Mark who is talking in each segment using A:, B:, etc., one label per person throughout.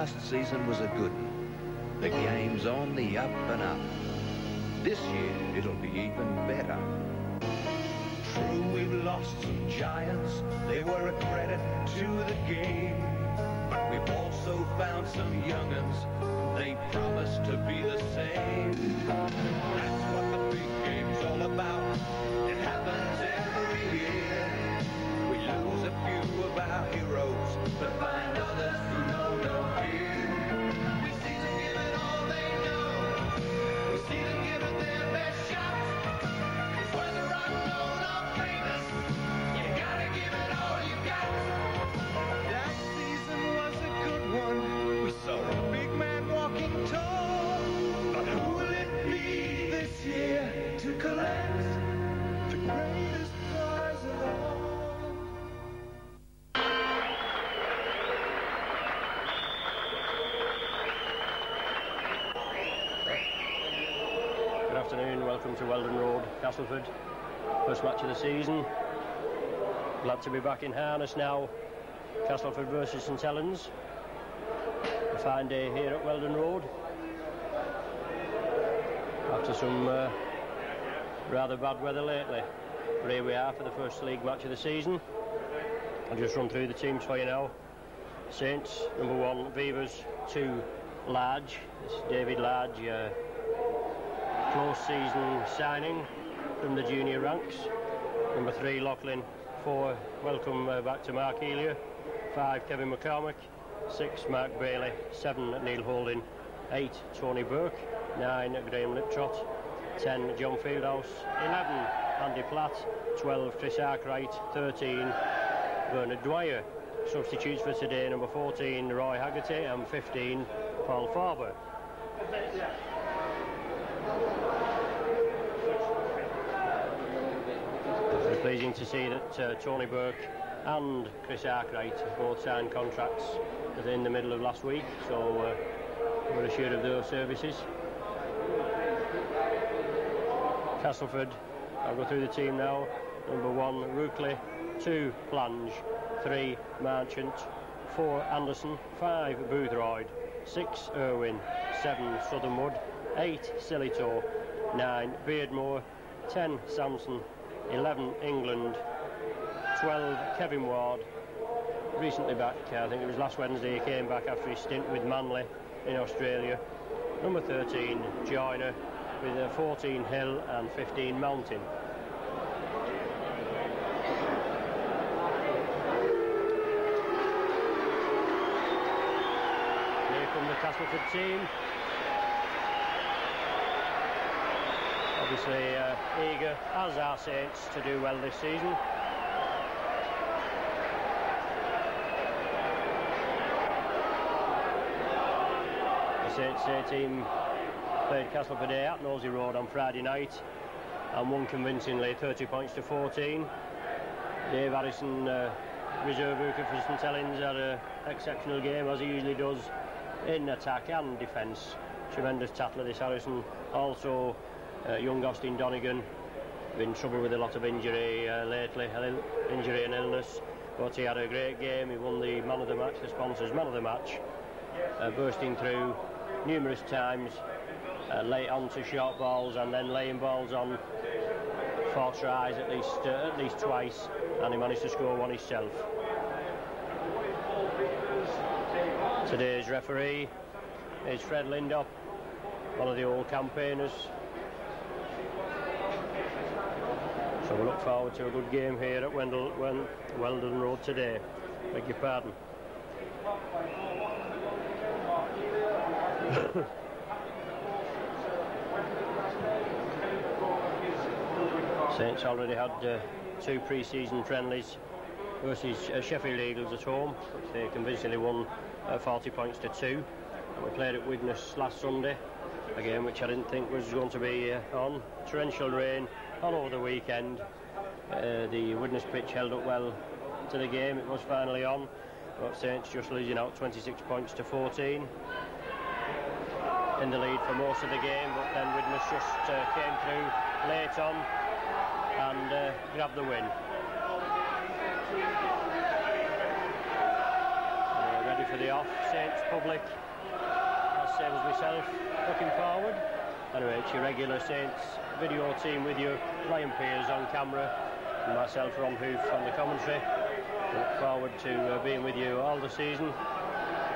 A: Last season was a good one. The game's on the up and up. This year, it'll be even better. True, we've lost some giants. They were a credit to the game. But we've also found some young'uns. They promise to be the same. That's what the big game's all about. It happens every year. We lose a few of our heroes, but find others who know no fear. We see them give it all they know. We see them give it their best shot. Whether unknown or famous, you gotta give it all you got. Last season was a good one. We saw a big man walking tall. But who will it be this year to collect the greatest prize of all?
B: Good afternoon, welcome to Weldon Road, Castleford. First match of the season. Glad to be back in harness now. Castleford versus St Helens. A fine day here at Weldon Road. After some rather bad weather lately. But here we are for the first league match of the season. I'll just run through the teams for you now. Saints, number 1, Beavers, 2, Large. It's David Large, close season signing from the junior ranks. Number 3, Lachlan. 4, welcome back to Mark Elia. 5, Kevin McCormick. 6, Mark Bailey. 7, Neil Holding. 8, Tony Burke. 9, Graham Liptrot. 10, John Fieldhouse. 11, Andy Platt. 12, Chris Arkwright. 13, Bernard Dwyer. Substitutes for today, number 14, Roy Haggerty, and 15, Paul Farber. Very pleasing to see that Tony Burke and Chris Arkwright both signed contracts within the middle of last week, so we're assured of those services. Castleford, I'll go through the team now. Number 1, Rookley. 2, Plange. 3, Marchant. 4, Anderson. 5, Boothroyd. 6, Irwin. 7, Southernwood. 8, Sillytoe. 9, Beardmore. 10, Samson. 11, England. 12, Kevin Ward. Recently back, I think it was last Wednesday, he came back after his stint with Manly in Australia. Number 13, Joyner, with 14, Hill, and 15, Mountain. Here come the Castleford team. Obviously eager, as are Saints, to do well this season. The Saints A team played Castleford A at Nosey Road on Friday night and won convincingly, 30 points to 14. Dave Harrison, reserve hooker for St Helens, had an exceptional game, as he usually does, in attack and defence. Tremendous tackler, this Harrison. Also young Austin Donegan, been in trouble with a lot of injury lately, injury and illness, but he had a great game. He won the man of the match, the sponsors man of the match, bursting through numerous times, late on to short balls and then laying balls on 4 tries at least twice, and he managed to score one himself. Today's referee is Fred Lindop, one of the old campaigners. So we look forward to a good game here at Weldon Road today. Beg your pardon. Saints already had 2 pre-season friendlies versus Sheffield Eagles at home, which they convincingly won 40 points to 2. And we played at Widnes last Sunday, a game which I didn't think was going to be on. Torrential rain all over the weekend. The Widnes pitch held up well to the game. It was finally on, but Saints just losing out 26 points to 14. In the lead for most of the game, but then Widnes just came through late on and grabbed the win. ready for the off. Saints public, as same as myself, looking forward. Anyway, it's your regular Saints video team with you. Ryan Pears on camera, and myself, Ron Hoof, on the commentary. Look forward to being with you all the season,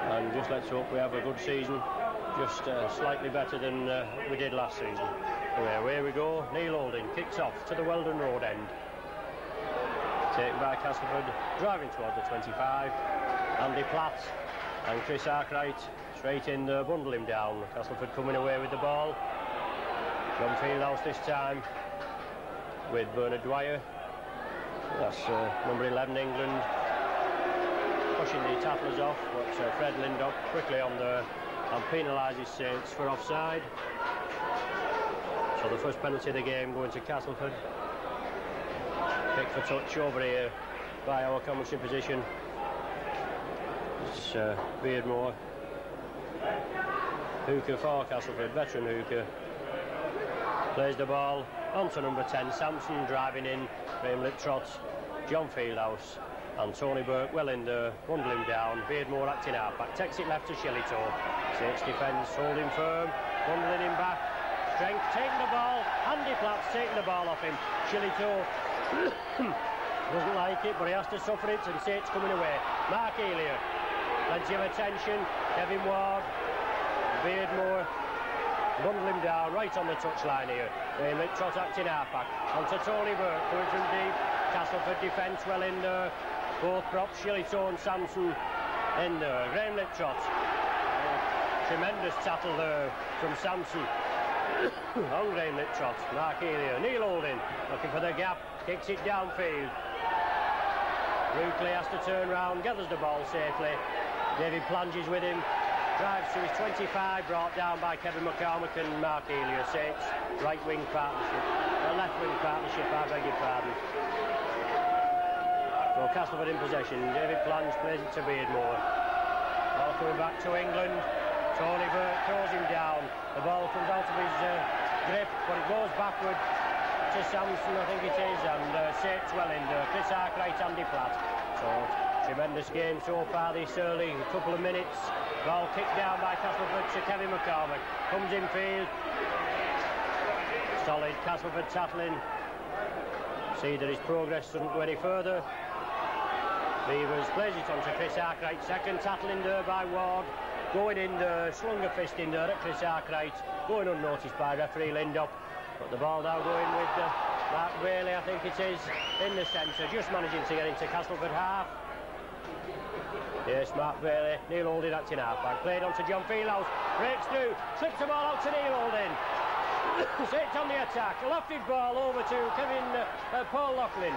B: and just let's hope we have a good season, just slightly better than we did last season. Anyway, away we go. Neil Holding kicks off to the Weldon Road end. Taken by Castleford, driving towards the 25. Andy Platt and Chris Arkwright straight in there, bundle him down. Castleford coming away with the ball. John Fieldhouse this time with Bernard Dwyer. That's number 11 England, pushing the tacklers off, but Fred Lindop quickly on there and penalises Saints for offside. So the first penalty of the game going to Castleford. Pick for touch over here by our commentary position. It's Beardmore. Hooker for Castleford, veteran Hooker. Plays the ball onto number 10, Sampson, driving in. Graham Liptrot, John Fieldhouse and Tony Burke well in there, bundle him down. Beardmore acting half-back, takes it left to Shillitoe. Saints defence, holding firm, bundling him back. Strength, taking the ball. Andy Platt's taking the ball off him. Shillitoe doesn't like it, but he has to suffer it, and Saints coming away. Mark Elia, plenty of attention. Kevin Ward, Beardmore, bundle him down right on the touchline here. Graham Liptrot acting half-back. Onto Tony Burke, coming from deep. Castleford defence well in there. Both props, Shillitoe and Sampson, in there. Graham Liptrot. Tremendous tackle there from Sampson. On Graham Liptrot. Mark Elia. Neil Holding looking for the gap. Kicks it downfield. Rukley has to turn round. Gathers the ball safely. David plunges with him. Drives to his 25, brought down by Kevin McCormick and Mark Elia. Saints right wing partnership, left wing partnership, I beg your pardon. So Castleford in possession. David Plunge plays it to Beardmore. Ball coming back to England. Tony Burke throws him down. The ball comes out of his grip, but it goes backward to Sampson, I think it is, and Saints well in there. Chris Arkwright, Andy Platt. So tremendous game so far this early, a couple of minutes. Ball kicked down by Castleford to Kevin McCormick. Comes in field. Solid Castleford tackling. See that his progress doesn't go any further. Beavers plays it on to Chris Arkwright. Second tackle in there by Ward. Going in there, slung a fist in there at Chris Arkwright. Going unnoticed by referee Lindop. But the ball now going with Mark Bailey, I think it is, in the centre. Just managing to get into Castleford half. Yes, Mark Bailey. Neil Holding acting half-back. Played on to John Fieldhouse. Breaks through. Slips the ball out to Neil Holding. Saints on the attack. Lofted ball over to Paul Loughlin.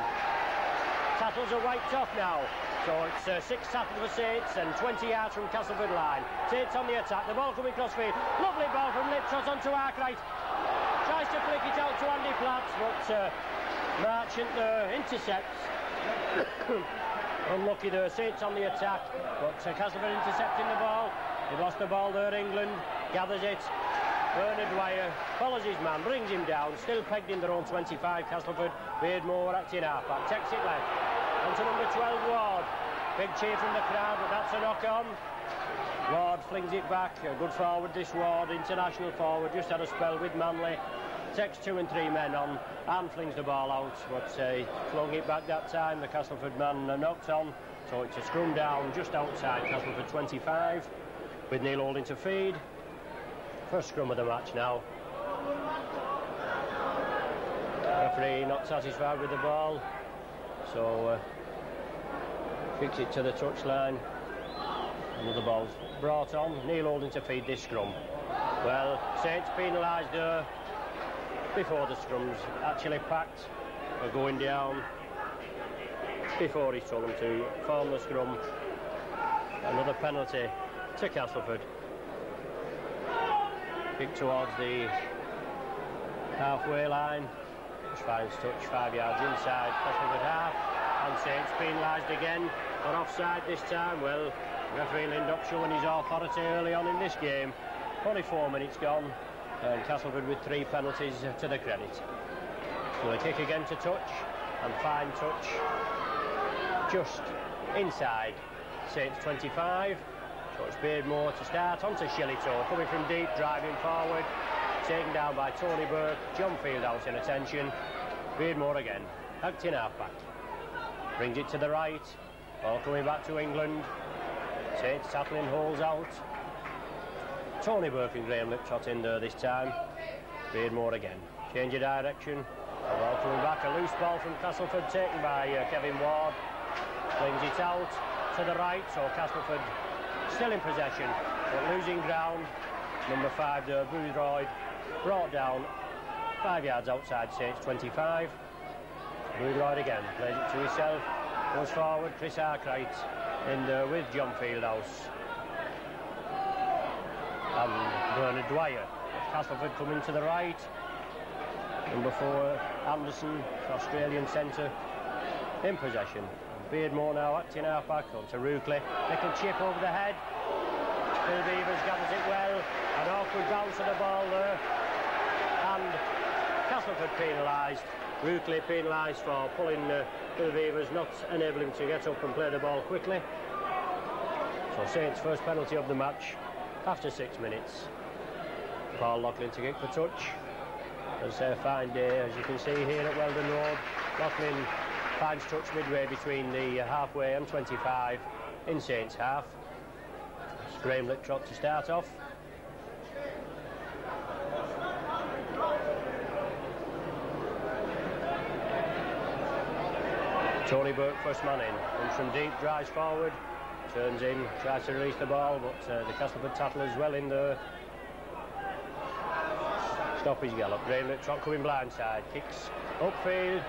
B: Tackles are wiped off now. So it's 6 tackles for Saints and 20 yards from Castleford line. Saints on the attack. The ball coming crossfield. Lovely ball from Liptrot onto Arkwright. Tries to flick it out to Andy Platt, but Marchant intercepts. Unlucky there, Saints on the attack, but Castleford intercepting the ball. They've lost the ball there, England. Gathers it. Bernard Dwyer follows his man, brings him down. Still pegged in their own 25, Castleford. Beardmore acting half-back. Takes it left. Onto number 12, Ward. Big cheer from the crowd, but that's a knock-on. Ward flings it back. A good forward, this Ward. International forward. Just had a spell with Manley. Takes 2 and 3 men on and flings the ball out, but flung it back that time. The Castleford man knocked on, so it's a scrum down just outside Castleford 25 with Neil Holding to feed. First scrum of the match now. Referee not satisfied with the ball, so kicks it to the touchline. Another ball's brought on. Neil Holding to feed this scrum. Well, Saints penalised there before the scrums actually packed. They're going down before he told them to form the scrum. Another penalty to Castleford. Kick towards the halfway line. Just finds touch 5 yards inside Castleford half. And Saints penalised again on offside this time. Well, referee Lindop showing his authority early on in this game. Only 4 minutes gone, and Castleford with 3 penalties to the credit. So a kick again to touch, and fine touch just inside Saints 25. So it's Beardmore to start, onto Shillitoe, coming from deep, driving forward, taken down by Tony Burke. John Fieldhouse in attention. Beardmore again, hooked in half-back. Brings it to the right, ball coming back to England. Saints tackling, holes out. Tony Burke and Graham Liptrot in there this time. Beardmore again, change of direction. The ball coming back, a loose ball from Castleford, taken by Kevin Ward. Flings it out to the right, so Castleford still in possession, but losing ground. Number 5 there, Boothroyd, brought down 5 yards outside Saints 25. Boothroyd again, plays it to himself, goes forward, Chris Arkwright in there with John Fieldhouse. And Bernard Dwyer. Castleford coming to the right. Number 4, Anderson, Australian centre, in possession. Beardmore now acting half-back onto Ruckley. Little chip over the head. Phil Beavers gathers it well. An awkward bounce of the ball there. And Castleford penalised. Ruckley penalised for pulling Phil Beavers, not enabling him to get up and play the ball quickly. So Saints' first penalty of the match after 6 minutes. Paul Loughlin to kick the touch. It's a fine day, as you can see here at Weldon Road. Loughlin finds touch midway between the halfway and 25 in Saints' half. It's Graham Liptrot to start off. Tony Burke, first man in. Comes from deep, drives forward, turns in, tries to release the ball, but the Castleford tackle is well in there. Stop his gallop. Graham Liptrot coming blindside, kicks upfield.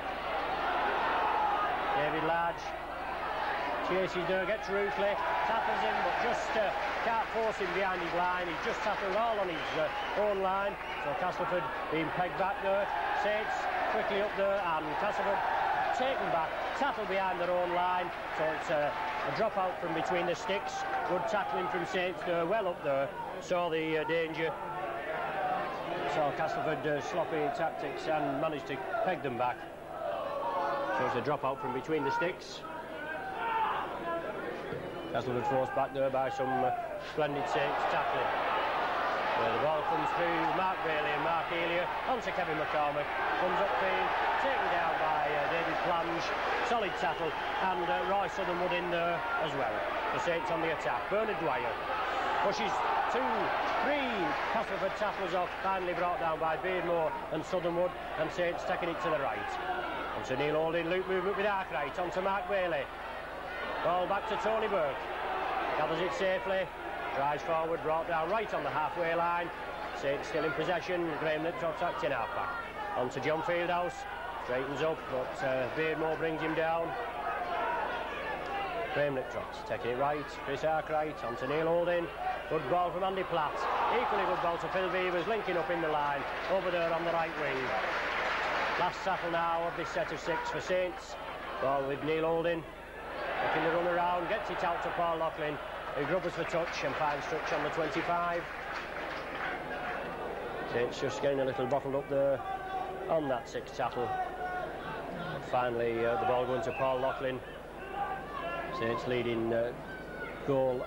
B: David Large chases there, gets Ruckley, tackles him, but just can't force him behind his line. He's just tackled all on his own line. So Castleford being pegged back there. Saints quickly up there, and Castleford taken back, tackled behind their own line. So it's a drop out from between the sticks. Good tackling from Saints there, well up there. Saw the danger. So Castleford sloppy tactics and managed to peg them back. So it's a drop out from between the sticks. Castleford forced back there by some splendid Saints tackling. The ball comes through Mark Bailey and Mark Elia onto Kevin McCormick. Comes upfield, taken down by David Flange. Solid tackle, and Roy Southernwood in there as well. The Saints on the attack. Bernard Dwyer pushes 2, 3 Castleford tackles off, finally brought down by Beardmore and Southernwood, and Saints taking it to the right. Onto Neil Holding, loop movement with Arkwright, onto Mark Bailey. Ball back to Tony Burke. Gathers it safely, drives forward, brought down right on the halfway line. Saints still in possession, Graham Liptrot acting half-back. Onto John Fieldhouse, straightens up, but Beardmore brings him down. Graham Liptrot taking it right, Chris Arkwright onto Neil Holding. Good ball from Andy Platt. Equally good ball to Phil Beavers, linking up in the line, over there on the right wing. Last tackle now of this set of 6 for Saints. Ball with Neil Holding. Looking to run around, gets it out to Paul Loughlin, who grubbers for touch and finds touch on the 25. Saints just getting a little bottled up there on that 6th tackle. Finally, the ball going to Paul Loughlin. Saints leading goal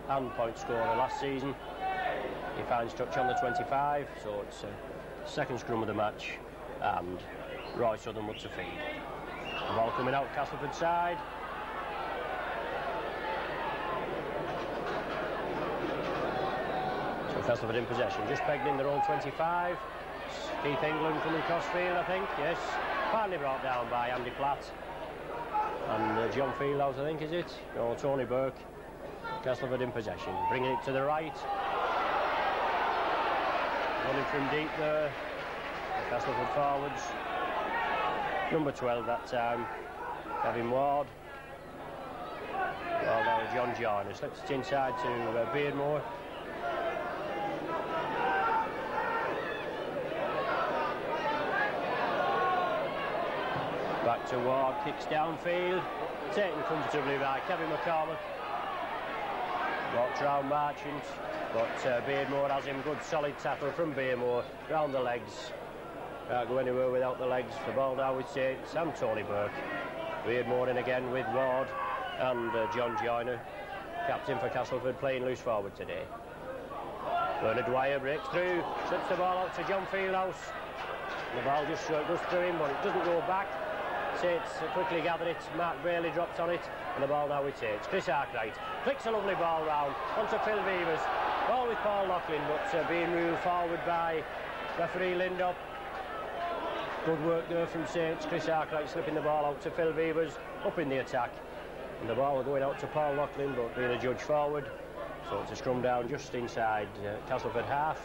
B: and point scorer last season. He finds touch on the 25, so it's second scrum of the match, and Roy Southernwood to feed. The ball coming out Castleford side. So Castleford in possession, just pegged in their own 25. Keith England coming cross field, I think, yes. Finally brought down by Andy Platt. And John Fieldhouse, I think, is it? No, Tony Burke. Castleford in possession, bringing it to the right. Running from deep there. Castleford forwards. Number 12 that time, Kevin Ward. Well, now John Joyner slips it inside to Beardmore. Back to Ward, kicks downfield, taken comfortably by Kevin McCormick. Walked round Marchant, but Beardmore has him. Good solid tackle from Beardmore, round the legs. Can't go anywhere without the legs. The ball now with Saints and Tony Burke. Beardmore in again with Ward and John Joyner. captain for Castleford, playing loose forward today. Bernard Dwyer breaks through, slips the ball out to John Fieldhouse. The ball just goes through him, but it doesn't go back. Saints quickly gather it. Mark Bailey drops on it, and the ball now with Saints. Chris Arkwright flicks a lovely ball round onto Phil Beavers. Ball with Paul Loughlin, but being moved forward by referee Lindop. Good work there from Saints. Chris Arkwright slipping the ball out to Phil Beavers, up in the attack. And the ball going out to Paul Loughlin, but being a judge forward. So it's a scrum down just inside Castleford half.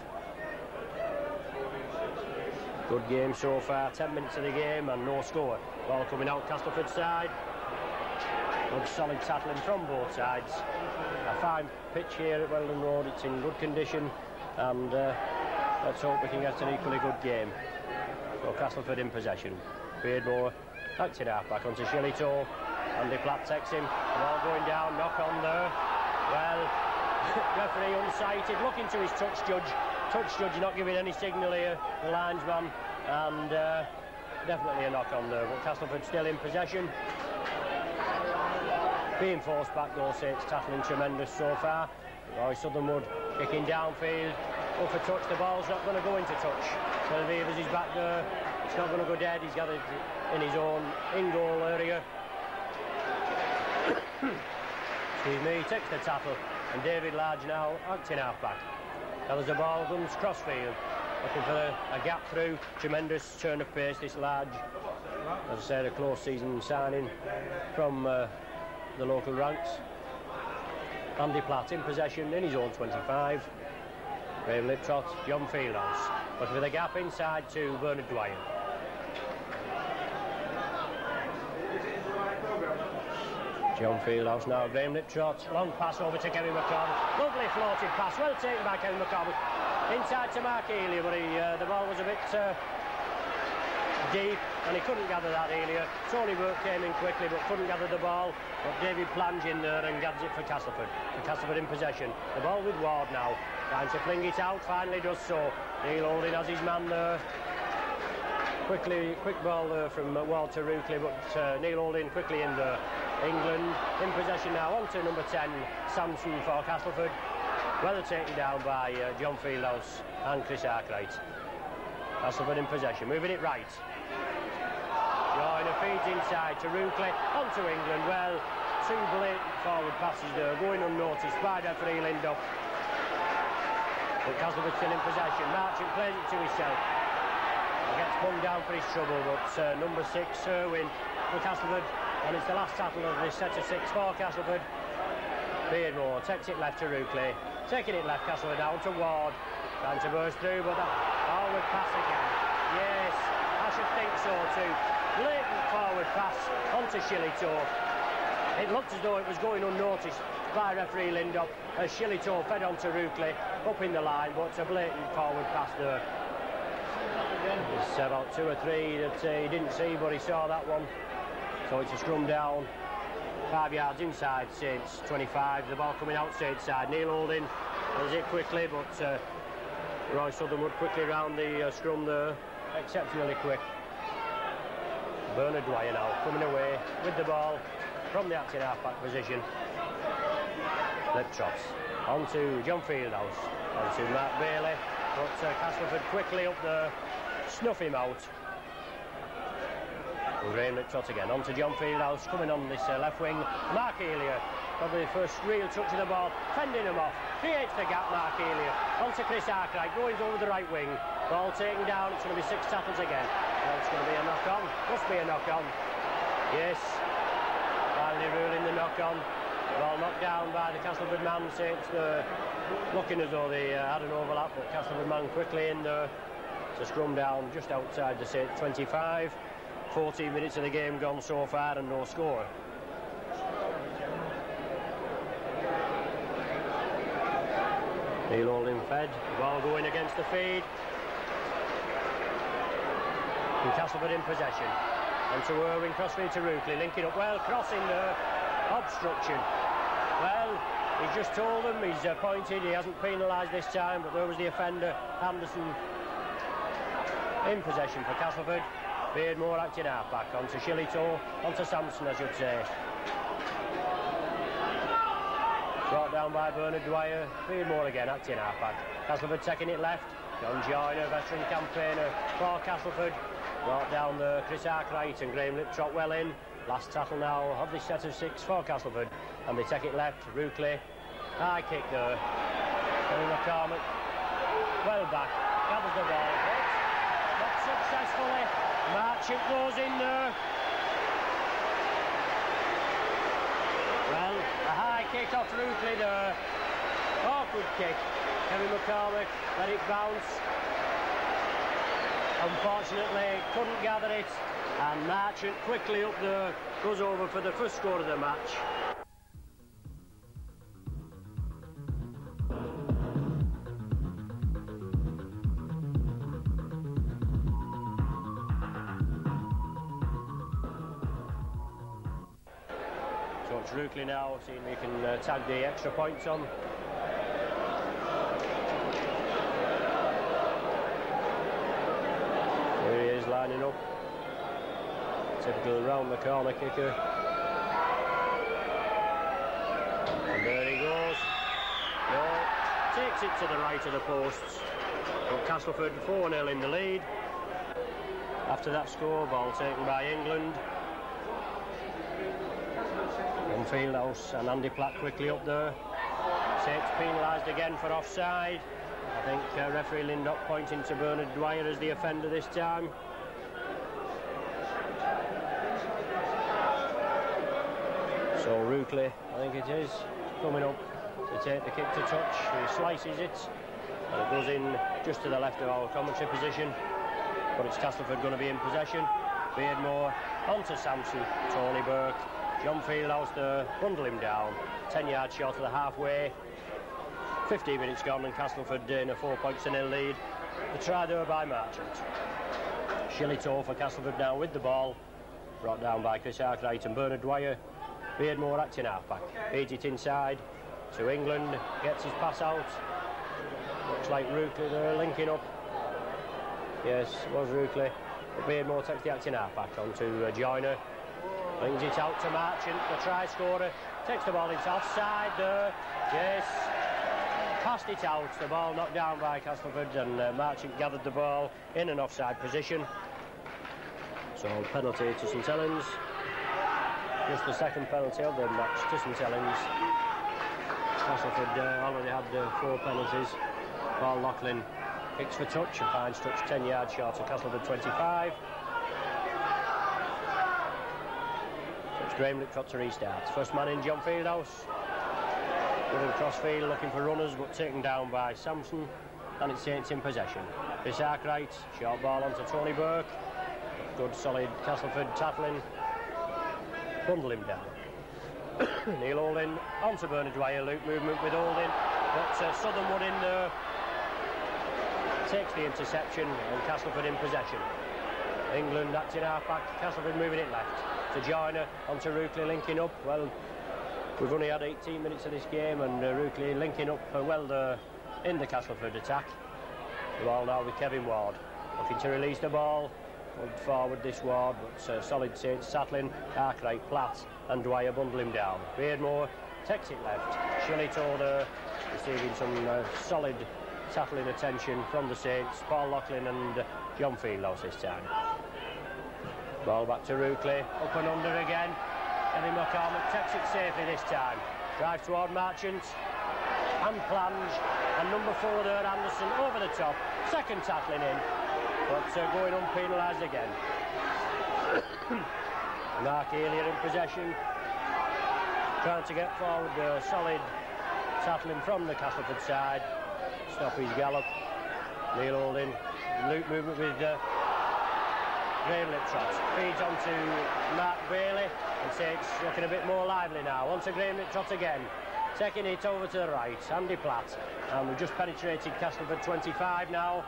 B: Good game so far, 10 minutes of the game and no score. Ball coming out Castleford side. Good solid tackling from both sides. A fine pitch here at Weldon Road, it's in good condition, and let's hope we can get an equally good game. So Castleford in possession. Beardmore acting half back onto Shillitoe. Andy Platt takes him, the ball going down, knock on there. Well, referee unsighted, looking to his touch judge not giving any signal here, the linesman, and definitely a knock on there, but Castleford still in possession. Being forced back goal, Saints tackling tremendous so far. Roy Southernwood kicking downfield, up for touch, the ball's not going to go into touch. Phil Beavers is back there, it's not going to go dead, he's got it in his own in-goal area. Excuse me, he takes the tackle, and David Large now acting half-back. Gathers the ball, comes crossfield, looking for a gap through. Tremendous turn of pace, this Large. As I said, a close season signing from the local ranks. Andy Platt in possession in his own 25. Graham Liptrot, John Fieldhouse, looking for the gap inside to Bernard Dwyer. John Fieldhouse now, Graham Liptrot, long pass over to Kevin McCormick. Lovely floated pass, well taken by Kevin McCormick. Inside to Mark Elia, but the ball was a bit deep, and he couldn't gather that earlier. Tony Burke came in quickly, but couldn't gather the ball. But David Plange in there and gathers it for Castleford. Castleford in possession. The ball with Ward now, trying to fling it out, finally does so. Neil Holding has his man there. Quick ball there from Ward to Ruckley, but Neil Holding quickly in there. England in possession now, on to number 10, Samson for Castleford. Well taken down by John Fieldhouse and Chris Arkwright. Castleford in possession, moving it right. Joyner feeds inside to Ruckley, on to England. Well, two blatant forward passes there, going unnoticed by referee Lindop. But Castleford still in possession. Marchant plays it to himself. He gets pulled down for his trouble, but number 6, Sherwin for Castleford. And it's the last tackle of this set of 6 for Castleford. Beardmore takes it left to Ruckley. Taking it left, Castleford down to Ward. Trying to burst through, but that forward pass again. Yes, I should think so too. Blatant forward pass onto Shillitoe. It looked as though it was going unnoticed by referee Lindop as Shillitoe fed onto Ruckley up in the line, but it's a blatant forward pass there. There's about 2 or 3 that he didn't see, but he saw that one. So it's a scrum down, 5 yards inside Saints 25. The ball coming out Saints side. Neil Holding does it quickly, but Roy Southernwood quickly round the scrum there, exceptionally quick. Bernard Dwyer now coming away with the ball from the acting half-back position. Liptrots on to John Fieldhouse, on to Mark Bailey, but Castleford quickly up there, snuff him out. And Graham Liptrot again, on to John Fieldhouse, coming on this left wing. Mark Elia, probably the first real touch of the ball, fending him off, creates the gap, Mark Elia. On to Chris Arkwright, going over the right wing. Ball taken down, it's going to be 6 tackles again. Well, it's going to be a knock-on, must be a knock-on. Yes, finally ruling the knock-on. Ball knocked down by the Castleford man. Saints looking as though they had an overlap, but Castleford man quickly in there to scrum down just outside the Saints 25. 14 minutes of the game gone so far and no score. Neil Holding fed, ball going against the feed. And Castleford in possession. And to Irwin, crossfield to Ruckley, linking up well, crossing there, obstruction. Well, he's just told them, he's pointed, he hasn't penalised this time, but there was the offender, Anderson, in possession for Castleford. Beardmore acting half-back, onto Shillitoe, onto Samson, I should say. Brought down by Bernard Dwyer. Beardmore again, acting half-back. Castleford taking it left. John Joyner, veteran campaigner for Castleford. Brought down the Chris Arkwright and Graham Liptrot well in. Last tackle now of this set of 6 for Castleford. And they take it left. Ruckley. High kick there. Henry McCormick. Well back. Gathers the ball. But not successfully. Marchant goes in there. Well, a high kick off Ruckley there. Awkward kick. Henry McCormick let it bounce. Unfortunately, couldn't gather it. And Marchant quickly up there goes over for the first score of the match. So it's Ruckley now, seeing if he can tag the extra points on. Here he is lining up. Typical round the corner kicker. And there he goes. No, takes it to the right of the posts. But Castleford 4-0 in the lead. After that score, ball taken by England. On Fieldhouse and Andy Platt quickly up there. Saints penalised again for offside. I think referee Lindop pointing to Bernard Dwyer as the offender this time. So Ruckley, I think it is, coming up to take the kick to touch. He slices it, and it goes in just to the left of our commentary position. But it's Castleford going to be in possession. Beardmore onto Sampson, Tony Burke, John Fieldhouse there, bundle him down, 10 yards short of the halfway. 15 minutes gone and Castleford in a 4-0 lead. The try there by Marchant. Shillitoe for Castleford now with the ball. Brought down by Chris Arkwright and Bernard Dwyer. Beardmore acting half-back. Feeds it inside to England. Gets his pass out. Looks like Ruckley there linking up. Yes, it was Ruckley. But Beardmore takes the acting half-back onto Joyner. Brings it out to Marchant, the try scorer. Takes the ball, it's offside there. Yes. Passed it out, the ball knocked down by Castleford, and Marchant gathered the ball in an offside position. So penalty to St Helens. Just the second penalty of the match to St Helens. Castleford already had 4 penalties. Paul Loughlin kicks for touch and finds touch 10 yards short of Castleford 25. So it's Graham Liptrot to restart. First man in, John Fieldhouse. Moving crossfield, looking for runners, but taken down by Sampson, and it's Saints in possession. Chris Arkwright, short ball onto Tony Burke. Good solid Castleford tackling. Bundle him down. Neil Holding onto Bernard Dwyer, loop movement with Holding, but Southernwood in there takes the interception, and Castleford in possession. England acting half-back, Castleford moving it left to Joyner, onto Ruckley linking up. Well, we've only had 18 minutes of this game, and Ruckley linking up well there in the Castleford attack. The ball now with Kevin Ward, looking to release the ball. Forward this Ward, but solid Saints tackling. Arkwright, Platt and Dwyer bundle him down. Beardmore takes it left. Shillitoe there, receiving some solid tackling attention from the Saints. Paul Loughlin and John Fieldhouse this time. Ball back to Ruckley, up and under again. Eddie McCormick takes it safely this time. Drive toward Marchant, and plunge, and number 4 there, Anderson, over the top. Second tackling in, but going unpenalised again. Mark Earlier in possession, trying to get forward, solid tackling from the Castleford side. Stop his gallop. Neil Holding, loop movement with Graham Liptrot. Feeds onto Mark Bailey, and Saints looking a bit more lively now. Onto Graham Liptrot again. Taking it over to the right, Andy Platt. And we've just penetrated Castleford 25 now.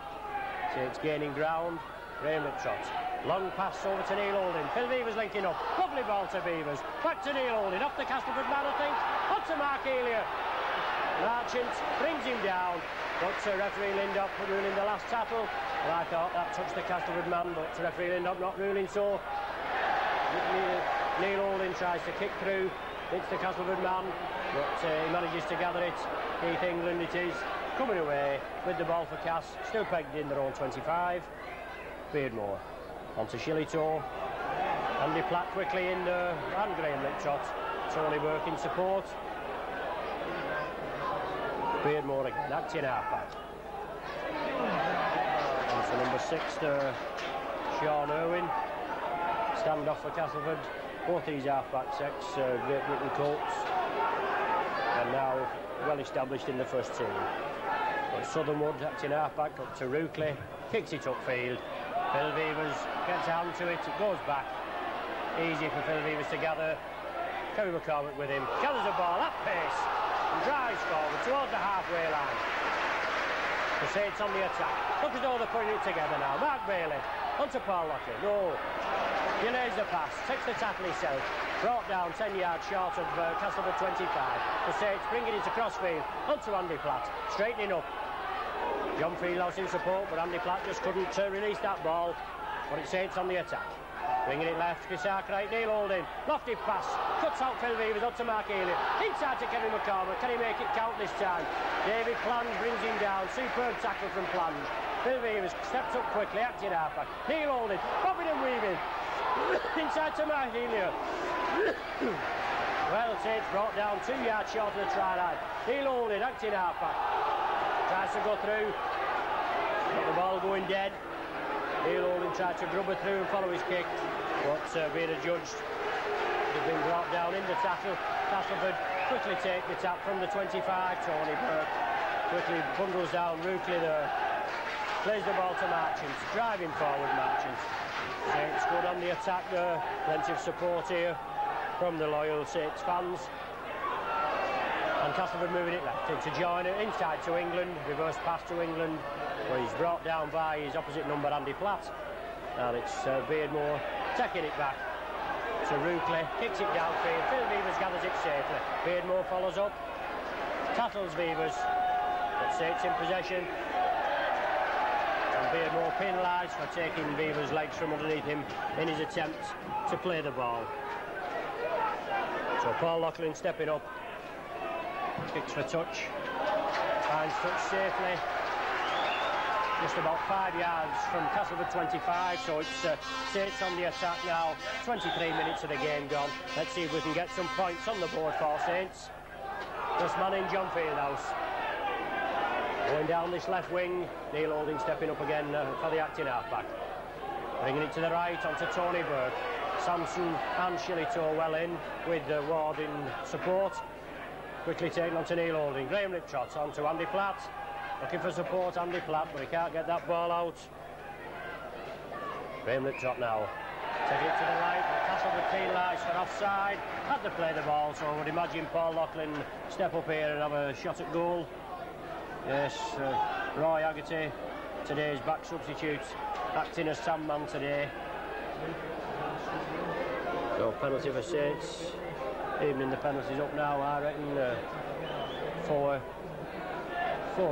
B: Saints gaining ground. Graham Liptrot. Long pass over to Neil Holding. Phil Beavers linking up. Lovely ball to Beavers. Back to Neil Holding. Off the Castleford man, I think. On to Mark Earlier. Marchant brings him down. But referee Lindop ruling the last tackle. Well, I thought that touched the Castleford man, but referee Lindop not ruling so. Neil Holding England tries to kick through. It's the Castleford man, but he manages to gather it. Keith England it is, coming away with the ball for Cass, still pegged in their own 25. Beardmore onto Shillitoe. Andy Platt quickly in there, and Graham Liptrot. Tony Burke in support. Beardmore again, acting half-back. Onto number 6 there, Sean Irwin. Stand off for Castleford. Both these half-backs ex-Great Britain Colts. And now well established in the first team. But Southernwood acting half-back up to Rookley. Kicks it upfield. Phil Beavers gets a hand to it. It goes back. Easy for Phil Beavers to gather. Kerry McCormick with him. Gathers the ball at pace. And drives forward towards the halfway line. The Saints on the attack. Look as though they're putting it together now. Mark Bailey. Onto Paul Lockley. No. Delays the pass. Takes the tackle himself. Brought down 10 yards short of Castleford 25. The Saints bringing it across field. Onto Andy Platt. Straightening up. John Fieldhouse in support, but Andy Platt just couldn't release that ball. But it's Saints on the attack. Bringing it left, Chris Arkwright, Neil Holding. Lofty pass, cuts out Phil Beavers onto Mark Healy. Inside to Kevin McCormick, can he make it count this time? David Plange brings him down, superb tackle from Plange. Phil Beavers steps up quickly, acting halfback. Neil Holding, bobbing and weaving. Inside to Mark Healy. Well, Saints brought down 2 yards short of the try line. Neil Holding, acting halfback. Tries to go through. Got the ball going dead. Neil Holding tried to grub it through and follow his kick, but being adjudged, he's been brought down in the tackle. Castleford quickly take the tap from the 25. Tony Burke quickly bundles down Rookley there. Plays the ball to Marchant, driving forward Marchant. Saints good on the attack there. Plenty of support here from the loyal Saints fans. And Castleford moving it left into Joyner, inside to England, reverse pass to England, where he's brought down by his opposite number, Andy Platt. And it's Beardmore taking it back to Rookley, kicks it downfield, Phil Beavers gathers it safely. Beardmore follows up, tackles Beavers, but Saints in possession. And Beardmore penalised for taking Beavers' legs from underneath him in his attempt to play the ball. So Paul Loughlin stepping up. Kicks for touch, finds touch safely, just about 5 yards from Castleford 25, so it's Saints on the attack now, 23 minutes of the game gone. Let's see if we can get some points on the board for Saints. Just manning John Fieldhouse. Going down this left wing, Neil Holding stepping up again for the acting halfback. Bringing it to the right onto Tony Burke. Samson and Shillitoe well in with Ward in support. Quickly taken on to Neil Holding. Graham Liptrot on to Andy Platt. Looking for support, Andy Platt, but he can't get that ball out. Graham Liptrot now. Taking it to the right. Castleford penalised for offside. Had to play the ball, so I would imagine Paul Loughlin step up here and have a shot at goal. Yes, Roy Haggerty, today's back substitute, acting as Sam-man today. So penalty for Saints. Evening the penalties up now, I reckon four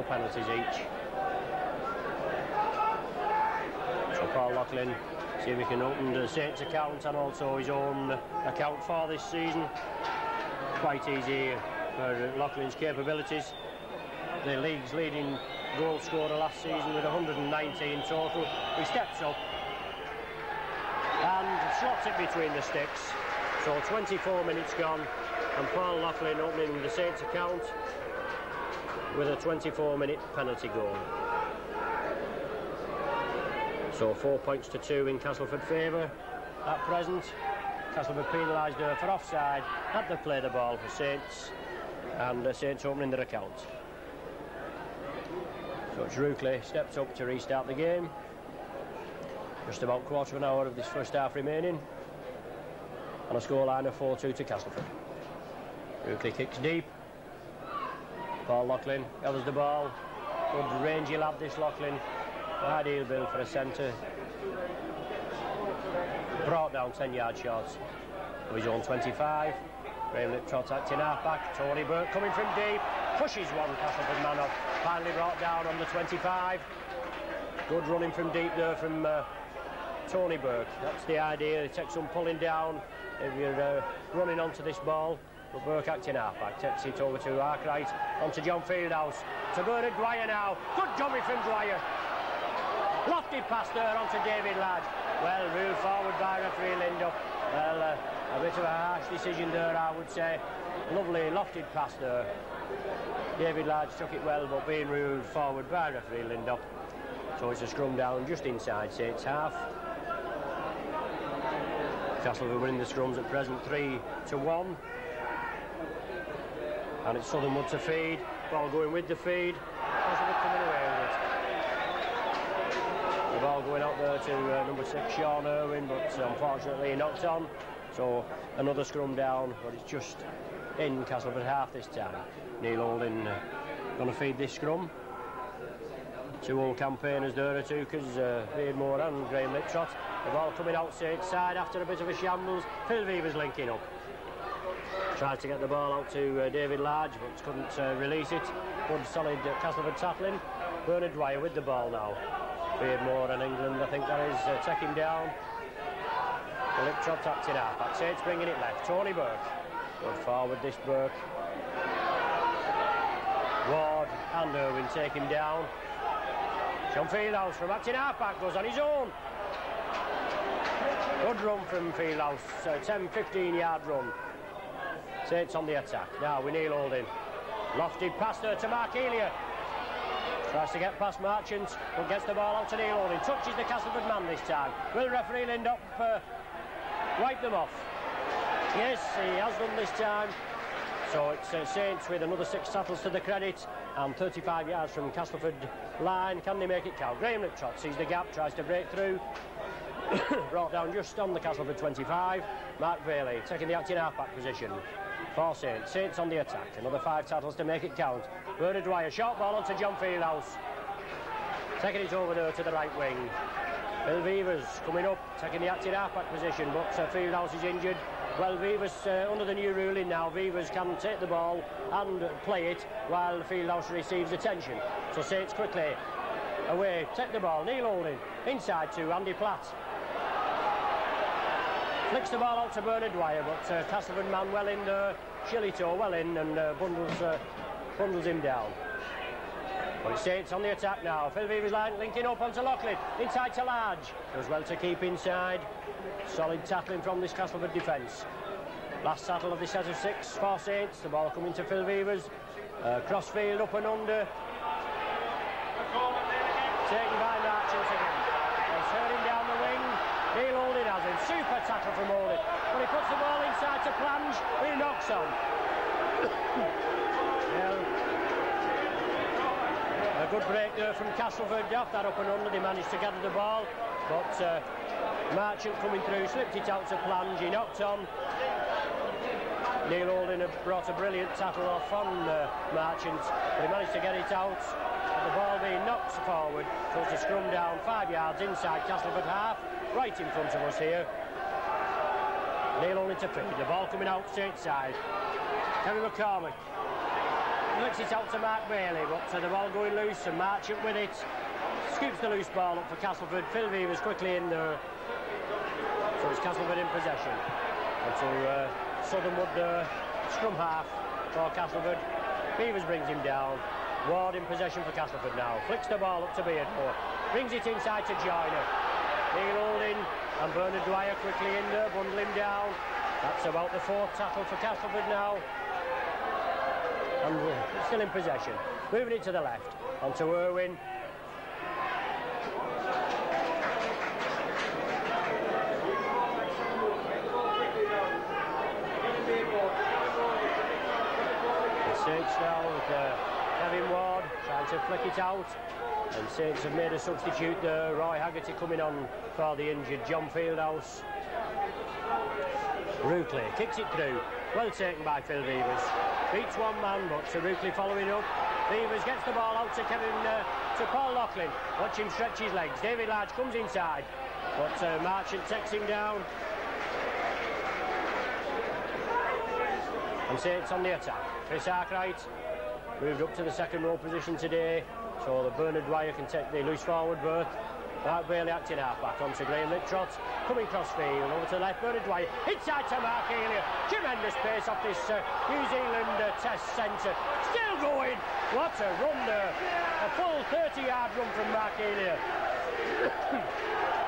B: penalties each. So Paul Loughlin, see if he can open the Saints account and also his own account for this season. Quite easy for Loughlin's capabilities. The league's leading goal scorer last season with 119 total. He steps up and slots it between the sticks. So 24 minutes gone, and Paul Loughlin opening the Saints account with a 24-minute penalty goal. So 4 points to 2 in Castleford favour at present. Castleford penalised for offside, had to play the ball for Saints, and the Saints opening their account. So it's Rookley steps up to restart the game. Just about quarter of an hour of this first half remaining. On a scoreline of 4-2 to Castleford. Rookley kicks deep. Paul Loughlin gathers the ball. Good rangy lad this Loughlin. Ideal build for a centre. Brought down 10 yards short of his own 25. Graham Liptrot acting half-back. Tony Burke coming from deep. Pushes one Castleford man off. Finally brought down on the 25. Good running from deep there from Tony Burke. That's the idea. He takes some pulling down. if you're running onto this ball. But Burke acting half-back, takes it over to Arkwright, onto John Fieldhouse, to Bernard Dwyer now. Good jump from Dwyer. Lofted pass there onto David Ladd. Well, ruled forward by referee Lindup. Well, a bit of a harsh decision there, I would say. Lovely lofted pass there. David Ladd took it well, but being ruled forward by referee Lindup. So it's a scrum down just inside Saints half. Castleford winning the scrums at present 3-1. And it's Southernwood to feed. Ball going with the feed. Castleford coming away with it. The ball going out there to number 6, Sean Irwin, but unfortunately knocked on. So another scrum down, but it's just in Castleford half this time. Neil Holding going to feed this scrum. 2 old campaigners there, too, because Beardmore and Graham Liptrot. The ball coming out Saints side after a bit of a shambles. Phil Weaver's linking up. Tried to get the ball out to David Large, but couldn't release it. Good solid Castleford tackling. Bernard Dwyer with the ball now. Beardmore and England, I think that is, take him down. Liptrot tapped it out. Saints bringing it left. Tony Burke. Good forward this Burke. Ward and Irwin take him down. John Fieldhouse from acting half-back goes on his own. Good run from Fieldhouse, 10-15 yard run. Saints on the attack. Now with Neil Holding. Lofted pass there to Mark Elia. Tries to get past Marchant, but gets the ball out to Neil Holding. Touches the Castleford man this time. Will referee Lindup wipe them off? Yes, he has done this time. So it's Saints with another 6 tackles to the credit and 35 yards from Castleford line. Can they make it count? Graham Liptrot sees the gap, tries to break through. Brought down just on the Castleford 25. Mark Bailey taking the acting half-back position for Saints. Saints on the attack. Another 5 tackles to make it count. Bernard Dwyer, short ball onto John Fieldhouse. Taking it over there to the right wing. Bill Beavers coming up, taking the acting half-back position, but Fieldhouse is injured. Well, Beavers, under the new ruling now, Beavers can take the ball and play it while Fieldhouse receives attention. So Saints quickly away, take the ball. Neil Holding inside to Andy Platt. Flicks the ball out to Bernard Dwyer, but Castleford man well in there. Shillito well in and bundles him down. But it's Saints on the attack now. Phil Beaver's line linking up onto Loughlin. Inside to Large. Does well to keep inside. Solid tackling from this Castleford defence. Last tackle of the set of 6 for Saints. The ball coming to Phil Beavers. Crossfield up and under. Taken by Marchant again. He's heard him down the wing. Neil Holding has him. Super tackle from Holding. But he puts the ball inside to Plange. He knocks on. A good break there from Castleford. Off that up and under. They managed to gather the ball. But Marchant coming through. Slipped it out to Plange. He knocked on. Neil Holding had brought a brilliant tackle off on Marchant. But he managed to get it out. The ball being knocked forward, so it's a scrum down 5 yards inside Castleford half, right in front of us here. Neil Holding to feed, the ball coming out Saints side. Kevin McCormick lets it out to Mark Bailey, but the ball going loose and Marchant with it. Scoops the loose ball up for Castleford. Phil Beavers quickly in there. So it's Castleford in possession. And to Southernwood scrum half for Castleford. Beavers brings him down. Ward in possession for Castleford now. Flicks the ball up to Beardmore. Brings it inside to Joyner. Neil Holding and Bernard Dwyer quickly in there. Bundle him down. That's about the 4th tackle for Castleford now. And still in possession. Moving it to the left. Onto Irwin. It's Saints now with Kevin Ward trying to flick it out, and Saints have made a substitute there. Roy Haggerty coming on for the injured John Fieldhouse. Ruckley kicks it through, well taken by Phil Beavers. Beats one man, but Ruckley following up. Beavers gets the ball out to to Paul Loughlin. Watch him stretch his legs. David Large comes inside, but Marchant takes him down. And Saints on the attack. Chris Arkwright moved up to the 2nd row position today, so that Bernard Dwyer can take the loose forward berth. Mark Bailey acting half-back onto Graham Littrot, coming cross-field, over to the left, Bernard White, inside to Mark Elia. Tremendous pace off this New Zealand test centre. Still going! What a run there! A full 30-yard run from Mark Elia.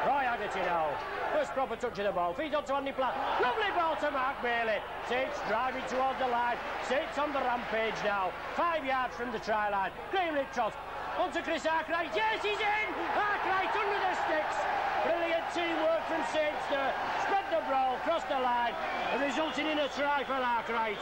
B: Roy Haggerty now. First proper touch of the ball. Feeds on to Andy Platt. Lovely ball to Mark Bailey. Saints driving towards the line. Saints on the rampage now. 5 yards from the try line. Graham Littrot. On to Chris Arkwright. Yes, he's in! Arkwright under the sticks. Brilliant teamwork from Saints there. Spread the ball, cross the line, and resulting in a try for Arkwright.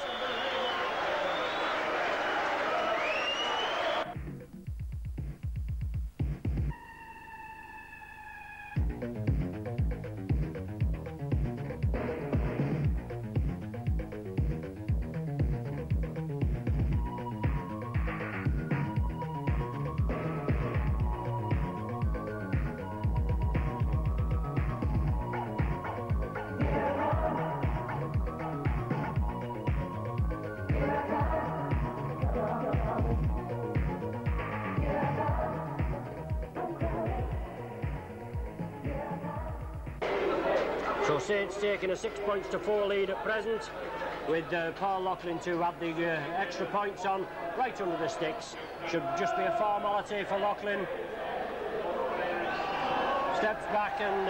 B: So Saints taking a 6-4 lead at present, with Paul Loughlin to add the extra points on right under the sticks. Should just be a formality for Loughlin. Steps back and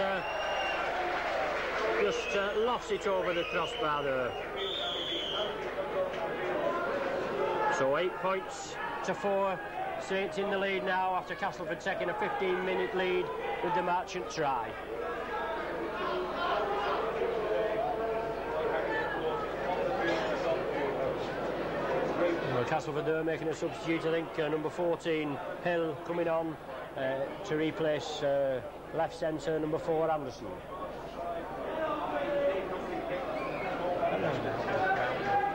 B: just lofts it over the crossbar there. So 8 points to 4. Saints in the lead now after Castleford taking a 15-minute lead with the Marchant try. Castleford there making a substitute, I think number 14 Hill coming on to replace left centre number 4 Anderson.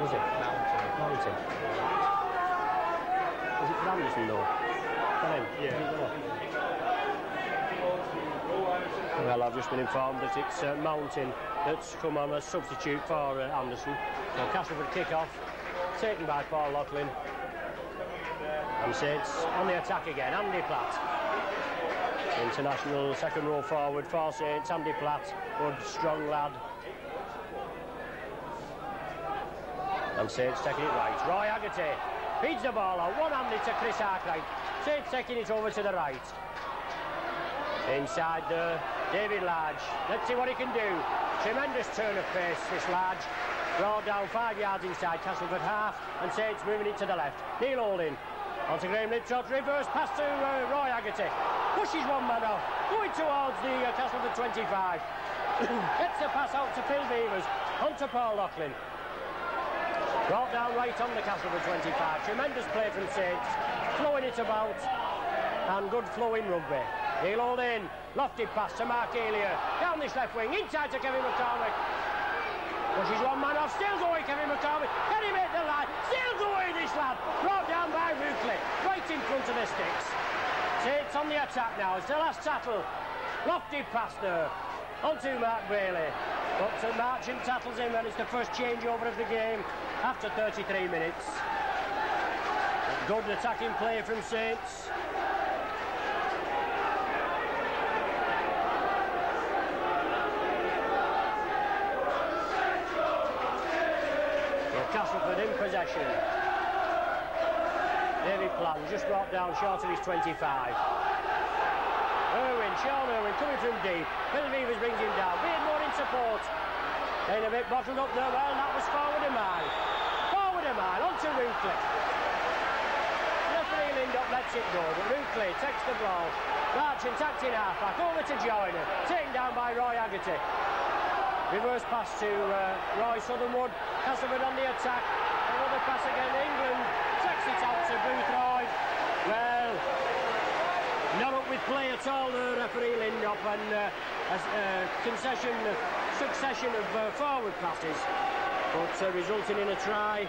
B: Was it? Mountain. Is it for Anderson though? For him? Yeah. Well, I've just been informed that it's Mountain that's come on as substitute for Anderson. So Castleford kick off. Taken by Paul Loughlin. And Saints on the attack again. Andy Platt. International second row forward for Saints. Andy Platt, good, strong lad. And Saints taking it right. Roy Haggerty feeds the ball out. One-handed to Chris Arkwright. Saints taking it over to the right. Inside there, David Large. Let's see what he can do. Tremendous turn of pace, this Large. Brought down 5 yards inside Castleford half, and Saints moving it to the left. Neil Holding on to Graham Littrot, reverse pass to Roy Haggerty. Pushes one man off, going towards the Castleford 25. Gets the pass out to Phil Beavers, on to Paul Loughlin. Brought down right on the Castleford 25. Tremendous play from Saints, flowing it about, and good flowing rugby. Neil Holding, lofted pass to Mark Elia, down this left wing, inside to Kevin McCormick. Pushes one man off, still going Kevin McCormick. Can he make the line? Still going this lad. Brought down by Ruckley, right in front of the sticks. Saints on the attack now, it's the last tackle. Lofted pass there, onto Mark Bailey. But Marchant tackles him, and it's the first changeover of the game after 33 minutes. Good attacking play from Saints. Castleford in possession. David Plan just brought down short of his 25. Sean Irwin coming from deep. Phil Beavers brings him down. Beardmore in support. Then a bit bottled up there. Well, that was forward a mile. Forward a mile, on to Ruckley. Referee Lindop lets it go, but Ruckley takes the ball. Marchant acting half-back, over to Joyner. Taken down by Roy Haggerty. Reverse pass to Roy Southernwood. Castleford on the attack. Another pass again. England takes it out to Boothroyd. Well, not up with play at all there, referee Lindop, and a succession of forward passes, but resulting in a try.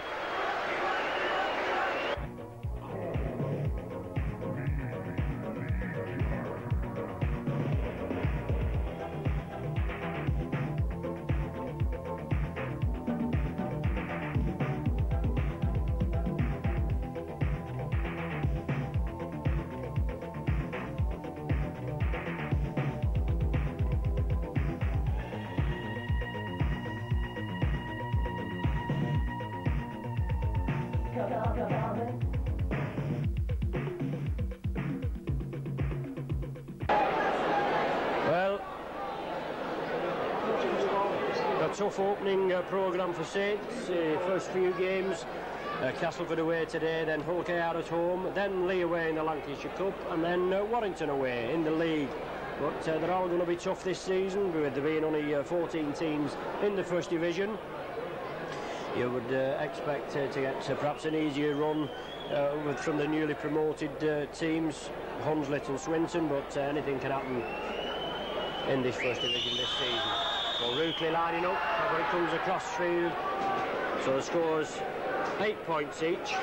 B: Well, a tough opening programme for Saints. First few games, Castleford away today, then Hull KR at home, then Lee away in the Lancashire Cup, and then Warrington away in the league. But they're all going to be tough this season, with there being only 14 teams in the first division. You would expect to get perhaps an easier run from the newly promoted teams, Hunslet and Swinton, but anything can happen in this first division this season. So Ruckley lining up, but it comes across field. So the scores 8 points each.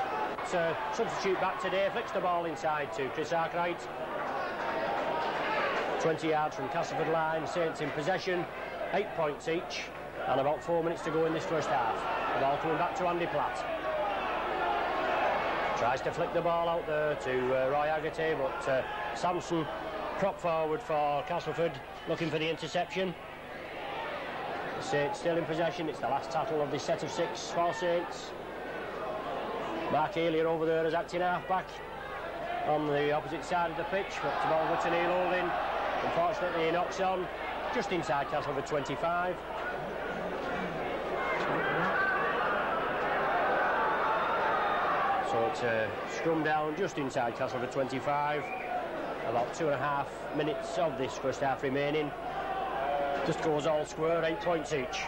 B: So substitute back today, flicks the ball inside to Chris Arkwright. 20 yards from Castleford line, Saints in possession, 8 points each, and about 4 minutes to go in this first half. The ball coming back to Andy Platt. Tries to flick the ball out there to Roy Haggerty, but Samson prop forward for Castleford, looking for the interception. Saints still in possession. It's the last tackle of this set of 6 for Saints. Mark Earlier over there is acting half-back on the opposite side of the pitch, but the ball goes to Neil Holding. Unfortunately, he knocks on just inside Castleford 25. So it's a scrum down just inside Castleford 25. About 2.5 minutes of this first half remaining. Just goes all square, 8 points each.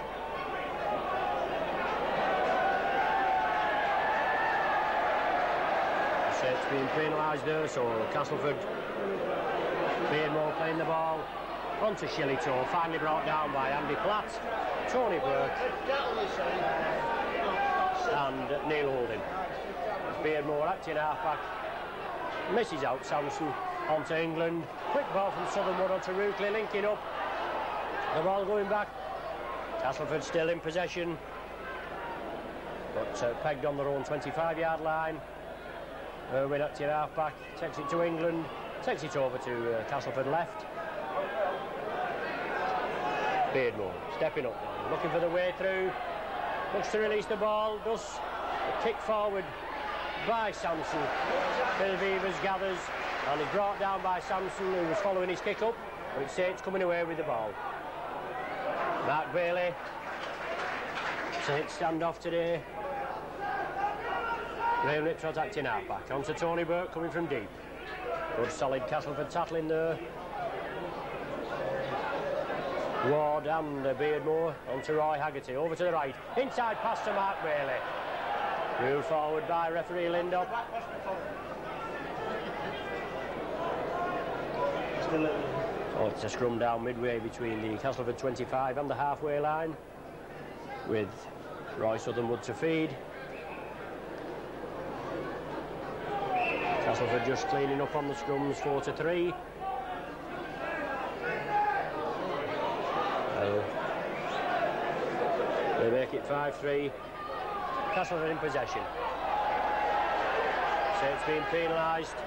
B: Saints being penalised there, so Castleford, Beardmore playing the ball onto Shillitoe, finally brought down by Andy Platt, Tony Burke and Neil Holding. Beardmore acting half-back, misses out Samson onto England. Quick ball from Southernwood onto Ruckley, linking up. The ball going back. Castleford still in possession, but pegged on their own 25-yard line. Irwin acting half-back, takes it to England, takes it over to Castleford left. Beardmore stepping up, looking for the way through, looks to release the ball, does a kick forward by Samson. Bill Beavers gathers and is brought down by Samson, who was following his kick up, but it's Saints coming away with the ball. Mark Bailey, Saints standoff today. Graham Liptrot acting half-back, onto Tony Burke coming from deep. Good solid Castleford tackling there. Ward and Beardmore onto Roy Haggerty, over to the right, inside pass to Mark Bailey. Ruled forward by referee Lindop. Oh, it's a scrum down midway between the Castleford 25 and the halfway line, with Roy Southernwood to feed. Castleford just cleaning up on the scrums, 4-3. They make it 5-3. Castleford in possession. Saints being penalised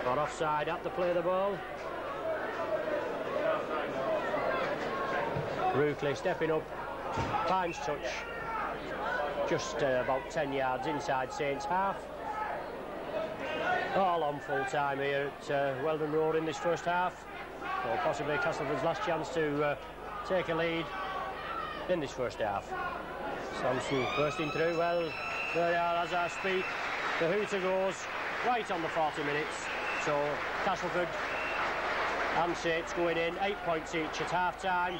B: for offside at the play of the ball. Ruckley stepping up, finds touch, just about 10 yards inside Saints half. All on full time here at Weldon Road in this first half. So possibly Castleford's last chance to take a lead in this first half. Samson bursting through, well, there they are as I speak. The hooter goes right on the 40 minutes. So Castleford and Saints going in, 8 points each at half-time.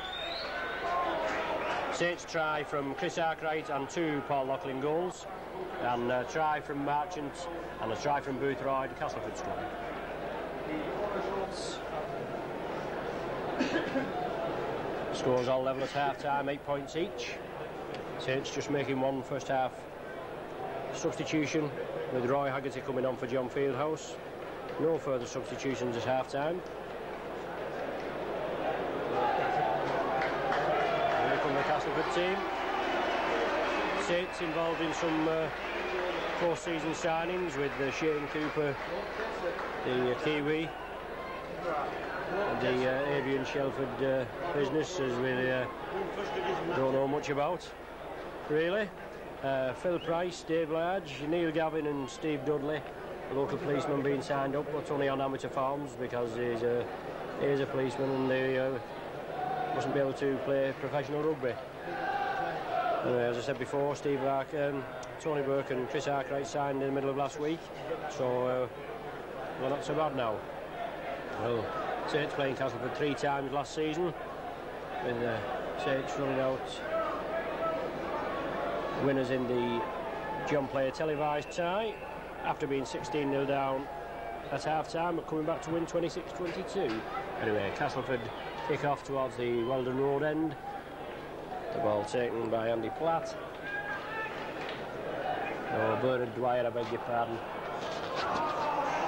B: Saints try from Chris Arkwright and 2 Paul Loughlin goals, and a try from Marchant and a try from Boothroyd, Castleford score. Scores all level at half-time, 8 points each. Saints just making one first half substitution, with Roy Haggerty coming on for John Fieldhouse. No further substitutions at half-time. Here come the Castleford team. Saints involved in some post-season signings with Shane Cooper, the Kiwi, and the Avian Shelford business, as we don't know much about, really. Phil Price, Dave Large, Neil Gavin and Steve Dudley, a local policeman being signed up, but only on amateur forms because he's a policeman and they mustn't be able to play professional rugby. As I said before, Tony Burke and Chris Arkwright signed in the middle of last week, so well, not so bad now. Well, Saints playing Castleford 3 times last season, with Saints running out winners in the John Player televised tie after being 16-0 down at half-time, but coming back to win 26-22. Anyway, Castleford kick off towards the Weldon Road end. The ball taken by Andy Platt. Oh, Bernard Dwyer, I beg your pardon,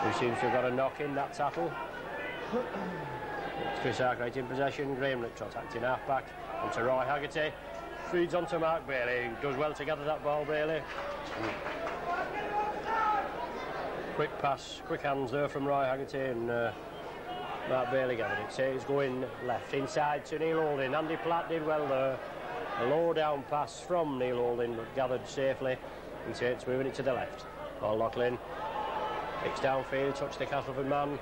B: who seems to have got a knock in that tackle. It's Chris Arkwright in possession. Graham Liptrot acting half-back onto Roy Haggerty. Feeds onto Mark Bailey, who does well to gather that ball, Bailey. Quick pass, quick hands there from Roy Haggerty, and Mark Bailey gathered it. So it's going left, inside to Neil Holding. Andy Platt did well there. A low-down pass from Neil Holding, but gathered safely. And so it's moving it to the left. Paul Loughlin kicks downfield, touched the Castleford man.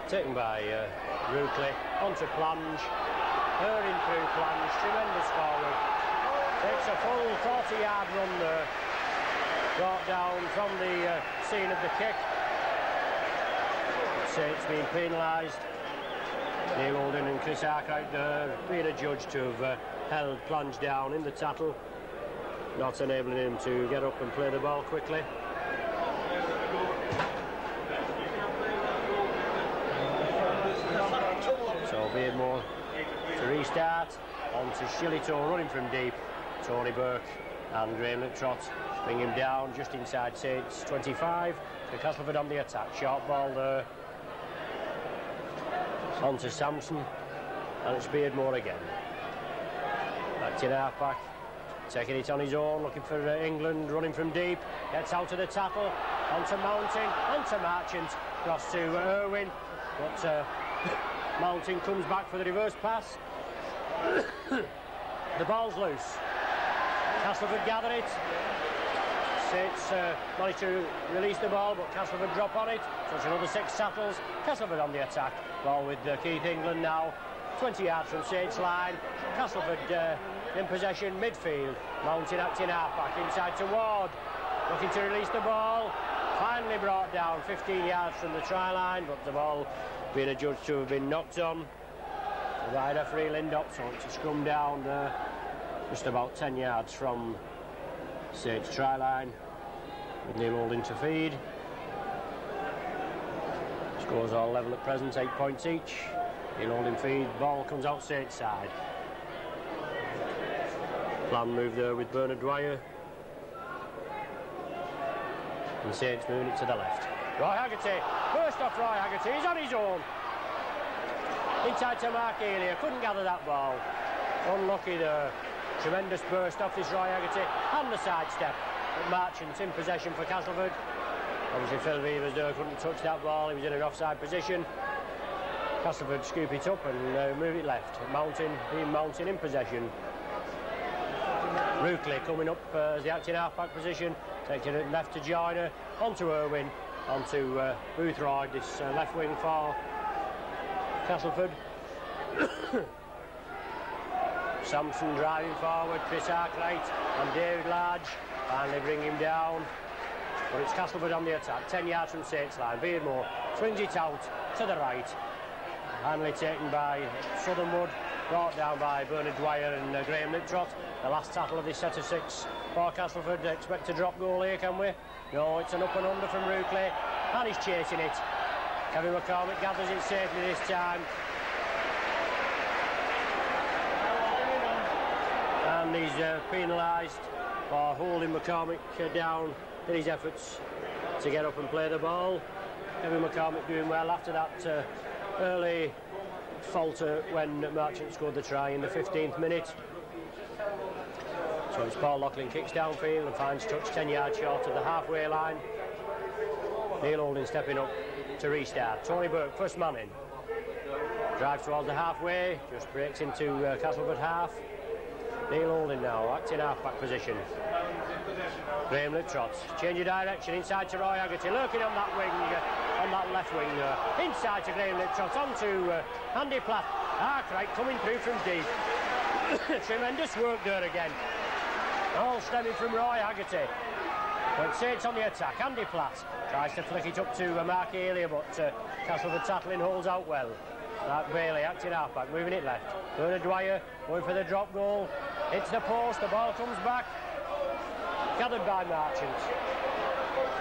B: Taken by Ruckley, onto Plange. Hurrying through Plange, tremendous forward. Takes a full 40-yard run there. Brought down from the scene of the kick. Saints being penalised. Neil Holding and Chris Arkwright being adjudged to have held Plange down in the tackle, not enabling him to get up and play the ball quickly. So Beardmore to restart, on to Shillitoe running from deep. Tony Burke and Graham Liptrot bring him down just inside Saints 25. To Castleford on the attack, short ball there. On to Sampson, and it's Beardmore again. Acting half-back, taking it on his own, looking for England, running from deep. Gets out of the tackle, onto Mountain, onto Marchant, across to Irwin, but Mountain comes back for the reverse pass. The ball's loose. Castleford gather it. Saints managed to release the ball, but Castleford drop on it. So it's another 6 tackles. Castleford on the attack. Ball with Keith England now. 20 yards from Saints line. Castleford in possession, midfield. Mountain acting half-back, inside to Ward. Looking to release the ball. Finally brought down 15 yards from the try line, but the ball being adjudged to have been knocked on by referee Lindop, so it's a scrum down there, just about 10 yards from Saints try line, with Neil Holding to feed. Scores all level at present, 8 points each. Neil Holding feed, ball comes out Saints side. Plan move there with Bernard Dwyer. And Saints moving it to the left. Roy Haggerty, burst off Roy Haggerty, he's on his own. Inside to Mark Elia, couldn't gather that ball. Unlucky there. Tremendous burst off this Roy Haggerty, and the sidestep. But Marchant in possession for Castleford. Obviously Phil Beavers there couldn't touch that ball, he was in an offside position. Castleford scoop it up and move it left. Mountain in possession. Ruckley coming up as the acting half-back position, taking it left to Joyner, onto Irwin, onto Boothroyd, this left wing for Castleford. Sampson driving forward, Chris Arkwright and David Large finally bring him down. But it's Castleford on the attack, 10 yards from Saints line. Beardmore swings it out to the right. Finally taken by Southernwood, brought down by Bernard Dwyer and Graham Liptrot. The last tackle of this set of 6 for Castleford. Expect a drop goal here, can we? No, it's an up and under from Ruckley, and he's chasing it. Kevin McCormick gathers it safely this time. And he's penalised for holding McCormick down in his efforts to get up and play the ball. Kevin McCormick doing well after that early falter when Marchant scored the try in the 15th minute. So it's Paul Loughlin kicks downfield and finds touch 10 yards short of the halfway line. Neil Holding stepping up to restart. Tony Burke, first man in. Drives towards the halfway, just breaks into Castleford half. Neil Holding now, acting half-back position. Graham Liptrots, change of direction inside to Roy Haggerty, lurking on that wing, on that left wing there. Inside to Graham Liptrots, on to Andy Platt. Arkwright coming through from deep. Tremendous work there again. All stemming from Roy Haggerty. But Saints on the attack. Andy Platt tries to flick it up to Mark Earlier, but Castleford tackling holds out well. Mark Bailey acting half-back, moving it left. Bernard Dwyer going for the drop goal. Hits the post, the ball comes back. Gathered by Marchant.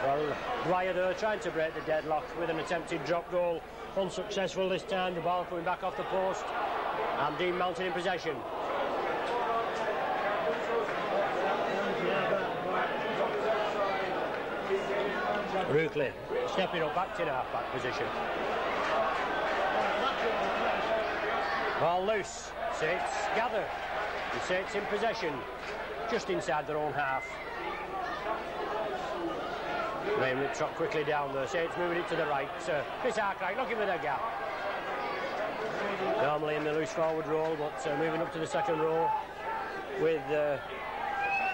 B: Well, Dwyer there trying to break the deadlock with an attempted drop goal. Unsuccessful this time, the ball coming back off the post. And Dean Mountain in possession. Rookley stepping up back to the half-back position. Ball loose. Saints gather. The Saints in possession, just inside their own half. Graham Liptrot quickly down there. Saints moving it to the right. Chris Arkwright looking for the gap. Normally in the loose forward role, but moving up to the second row with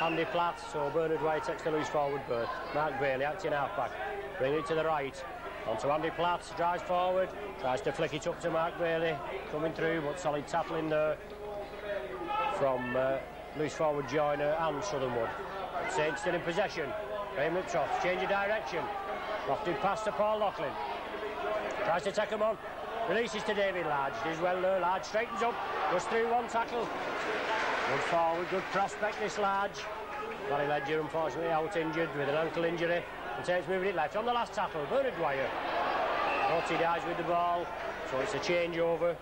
B: Andy Platt, so Bernard White takes the loose forward berth. Mark Bailey acting half-back, bringing it to the right. Onto Andy Platt, drives forward, tries to flick it up to Mark Bailey, coming through, but solid tackling there from loose forward Joyner and Southernwood. Saints still in possession. Graham Liptrots, change of direction. Lofted pass to Paul Loughlin. Tries to take him on. Releases to David Large. Does well there. Large straightens up. Goes through one tackle. Good forward, good prospect this Large. Barry Ledger unfortunately out injured with an ankle injury. And Saints moving it left. On the last tackle, Bernard Dwyer. He dies with the ball. So it's a changeover.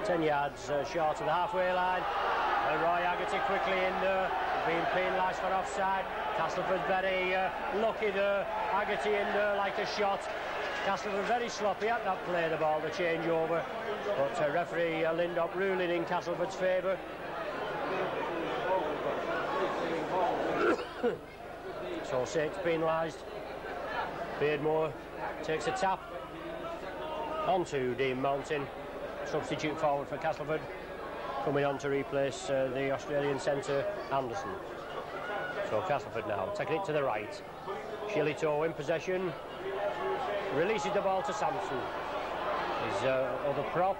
B: 10 yards short of the halfway line. And Roy Haggerty quickly in there. Being penalised for offside. Castleford very lucky there. Haggerty in there like a shot. Castleford very sloppy at that play, the ball, the changeover. But referee Lindop ruling in Castleford's favour. So Saints penalised. Beardmore takes a tap. On to Dean Mountain. Substitute forward for Castleford. Coming on to replace the Australian centre, Anderson. So Castleford now, taking it to the right. Shillitoe in possession. Releases the ball to Sampson. His other prop.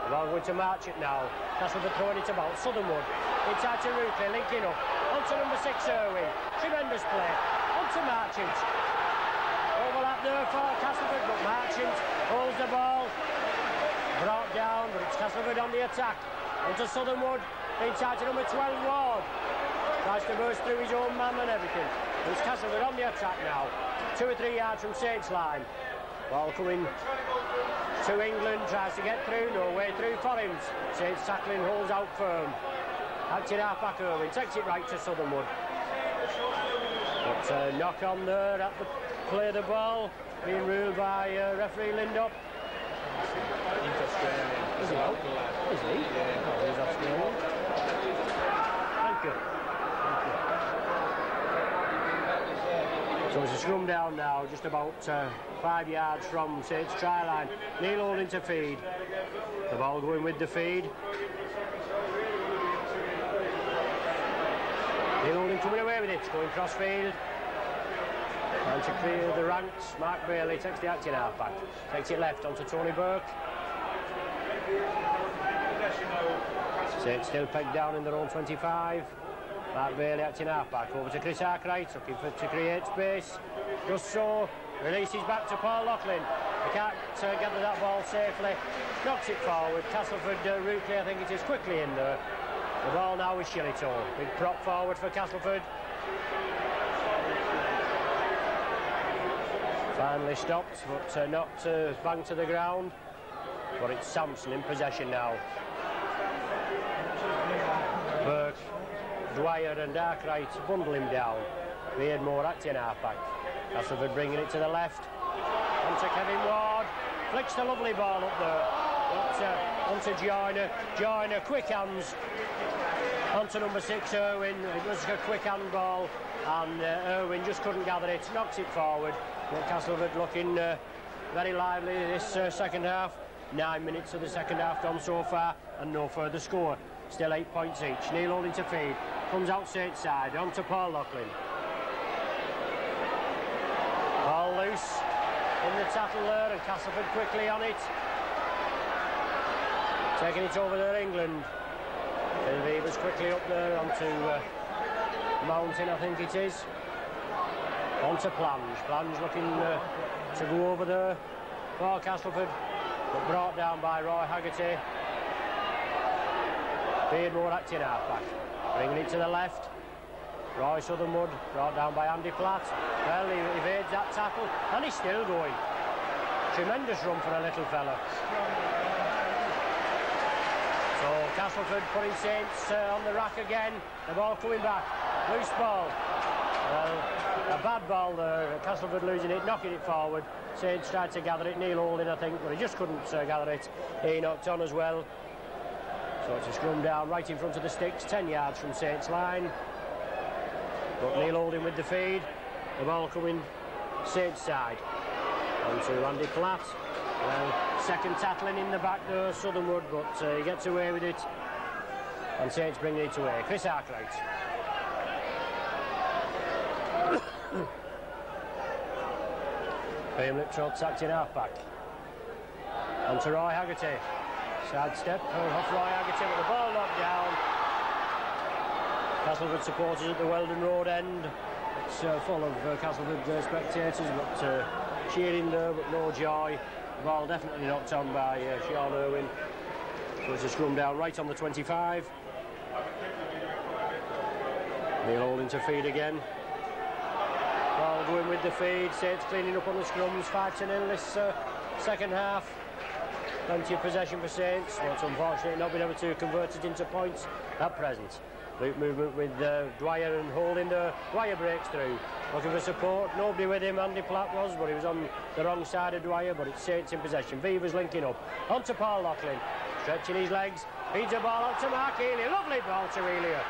B: The ball going to Marchant now. Castleford throwing it about. Southernwood. Inside to Rookley, linking up. Onto number 6, Irwin. Tremendous play. Onto Marchant. Overlap there for Castleford, but Marchant holds the ball. Brought down, but it's Castleford on the attack. Onto Southernwood, inside to number 12, Ward. Tries to burst through his own man and everything. It's Castleford on the attack now. 2 or 3 yards from Saints line. Ball coming to England, tries to get through, no way through for him. Saints tackling, holds out firm. Acting half-back Irwin, takes it right to Southernwood. But knock on there at the play of the ball, being ruled by referee Lindop.
C: He's Australian.
B: Is he out? Is he? Yeah. Oh, he's Australian. Thank you. So it's a scrum down now, just about 5 yards from Saints try line. Neil holding to feed. The ball going with the feed. Neil holding coming away with it, going cross field. And to clear the ranks, Mark Bailey takes the acting half-back. Takes it left onto Tony Burke. Saints still pegged down in their own 25. Mark Bailey acting half-back. Over to Chris Arkwright, looking to create space. Just so. Releases back to Paul Loughlin. He can't gather that ball safely. Knocks it forward. Castleford, Rookley, I think it is, quickly in there. The ball now with Shillitoe. Big prop forward for Castleford. Finally stopped, but not banged to the ground. But it's Sampson in possession now. Burke, Dwyer and Arkwright bundle him down. Beardmore acting half-back. Castleford bringing it to the left. Onto Kevin Ward. Flicks the lovely ball up there. But onto Joyner. Joyner, quick hands. Onto number 6, Irwin. It was a quick hand ball. And Irwin just couldn't gather it. Knocks it forward. But Castleford looking very lively this second half. 9 minutes of the second half gone so far, and no further score. Still 8 points each. Neil holding to feed. comes out Saint's side, on to Paul Loughlin. Ball loose in the tattle there, and Castleford quickly on it. Taking it over there, England. Beavers quickly up there onto Mountain, I think it is. Onto Plange. Plange looking to go over there for Castleford, but brought down by Roy Haggerty. Beardmore acting half-back. Bringing it to the left. Roy Southernwood brought down by Andy Platt. Well, he evades that tackle, and he's still going. Tremendous run for a little fella. So Castleford putting Saints on the rack again. The ball coming back. Loose ball. Well, a bad ball there. Castleford losing it, knocking it forward. Saints tried to gather it. Neil Holding, I think, but he just couldn't gather it. He knocked on as well. So it's a scrum down right in front of the sticks, 10 yards from Saints' line. But Neil Holding with the feed. The ball coming Saints' side. On to Andy Platt. Well, second tackling in the back there, Southernwood, but he gets away with it. And Saints bringing it away. Chris Arkwright. Graham Liptrot sacked in half-back. On to Roy Haggerty. Side step off Roy Haggerty, with the ball knocked down. Castleford supporters at the Weldon Road end. It's full of Castleford spectators, but cheering there, but no joy. The ball definitely knocked on by Sean Irwin. So it's a scrum down right on the 25. Neil Holding to feed again. Ball going with the feed. Saints cleaning up on the scrums. 5-0 this second half. Plenty of possession for Saints, but unfortunately not been able to convert it into points at present. Loop movement with Dwyer and Holding there. Dwyer breaks through, looking for support. Nobody with him. Andy Platt was, but he was on the wrong side of Dwyer, but it's Saints in possession. Beavers linking up. On to Paul Loughlin, stretching his legs. Feeds a ball out to Mark Ely. Lovely ball to Elia.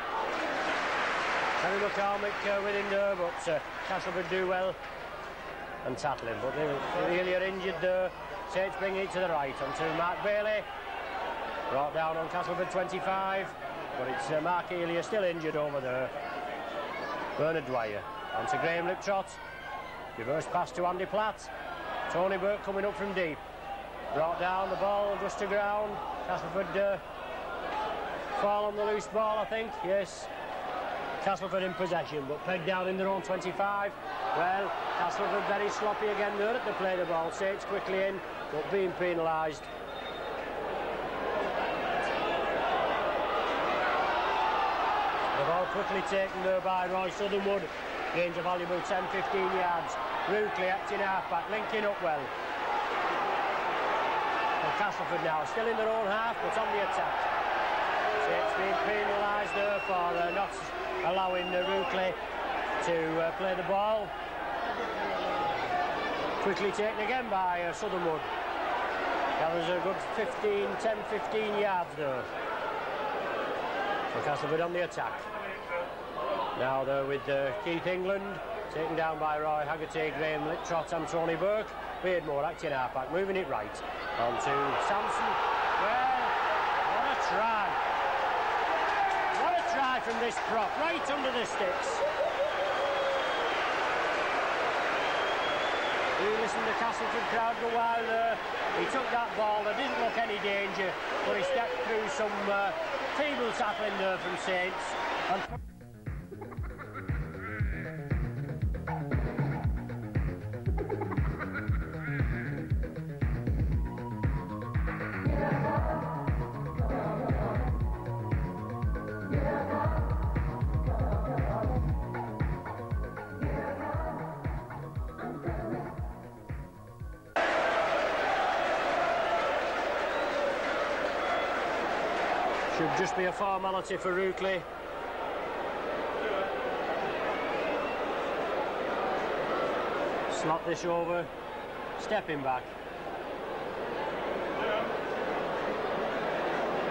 B: Harry McCormick with him there, but Castleford do well and tackle him. But Elia injured there. Saints bringing it to the right onto Mark Bailey. Brought down on Castleford 25. But it's Mark Elia still injured over there. Bernard Dwyer onto Graham Liptrot. Reverse pass to Andy Platt. Tony Burke coming up from deep. Brought down, the ball just to ground. Castleford fall on the loose ball, I think. Yes. Castleford in possession, but pegged down in their own 25. Well, Castleford very sloppy again there at the play the ball. Saints quickly in, but being penalised. The ball quickly taken there by Roy Southernwood. Gains a valuable 10-15 yards. Rookley acting half-back, linking up well. And Castleford now still in their own half, but on the attack. Saints being penalised there for not allowing Rookley to play the ball. Quickly taken again by Southernwood. Gathers a good 10-15 yards there. So Castleford on the attack. Now they're with Keith England, taken down by Roy Haggerty, Graham Liptrot and Tony Burke. Beardmore acting half-back, moving it right. On to Sampson. Well, what a try. What a try from this prop, right under the sticks. You listen to the Castleford crowd go wild there. He took that ball, there didn't look any danger, but he stepped through some feeble tackling there from Saints. And should just be a formality for Rookley. Slot this over, stepping back.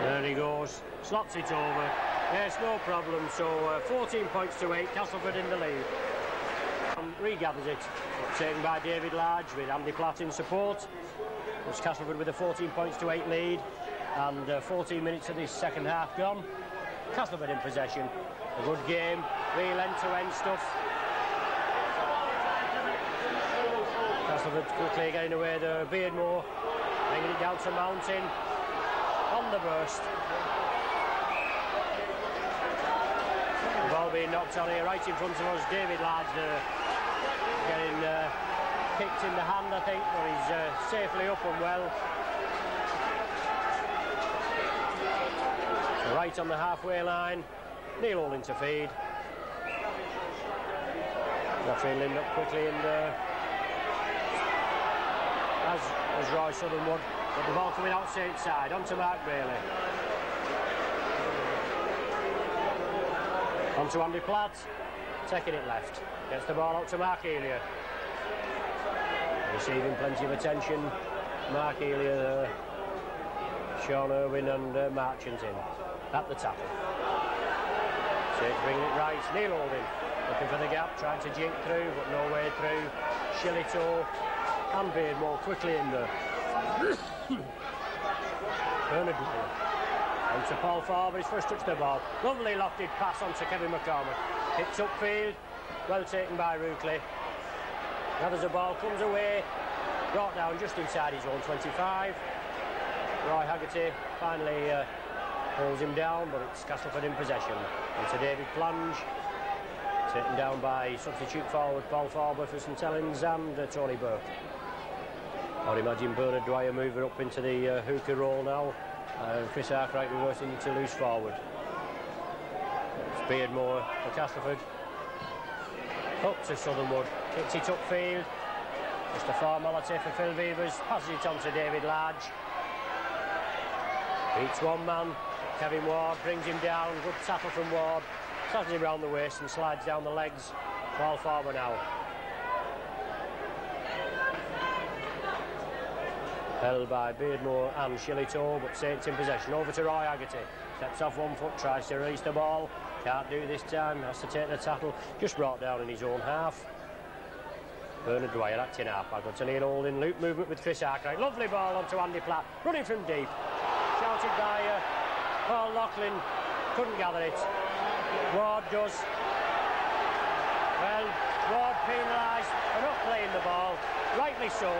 B: There he goes, slots it over. Yes, no problem. So 14 points to 8, Castleford in the lead. Regathers it, taken by David Large with Andy Platt in support. It's Castleford with a 14 points to 8 lead. And 14 minutes of this second half gone. Castleford in possession. A good game, real end-to-end stuff. Castleford quickly getting away there. Beardmore bringing it down to Mountain on the burst. The ball being knocked on here right in front of us. David Ladd getting kicked in the hand, I think, but he's safely up and well. So right on the halfway line. Neil Holding to feed. Referee lined up quickly and as Roy Southernwood, but the ball coming out Saint side, onto Mark Bailey. Onto Andy Platt, taking it left. Gets the ball out to Mark Elia. Receiving plenty of attention. Mark Elia there. Sean Irwin and Marchant in at the tackle. Saints bringing it right. Neil Holding looking for the gap, trying to jink through, but no way through. Shillito and Beardmore quickly in there. Bernard Dwyer. On to Paul Farber, his first touch of the ball. Lovely lofted pass on to Kevin McCormack. Hits upfield, well taken by Ruckley. Gathers the ball, comes away, brought down just inside his own 25. Roy Haggerty finally holds him down, but it's Castleford in possession. And to David Plange, taken down by substitute forward Paul Farber for St Helens and Tony Burke. I'd imagine Bernard Dwyer moving up into the hooker role now. Chris Arkwright reversing into loose forward. It's Beardmore for Castleford. Up to Southernwood, kicks it upfield. Just a formality for Phil Beavers, passes it on to David Large. Beats one man, Kevin Ward brings him down, good tackle from Ward. Tackles him round the waist and slides down the legs. Ball forward now. Held by Beardmore and Shillito, but Saints in possession. Over to Roy Haggerty. Steps off 1 foot, tries to release the ball. Can't do this time, has to take the tackle. Just brought down in his own half. Bernard Dwyer acting half. I got to Neil Holding. Loop movement with Chris Arkwright. Lovely ball onto Andy Platt. Running from deep. Shouted by Paul Loughlin. Couldn't gather it. Ward does. Well, Ward penalised for not playing the ball. Rightly so.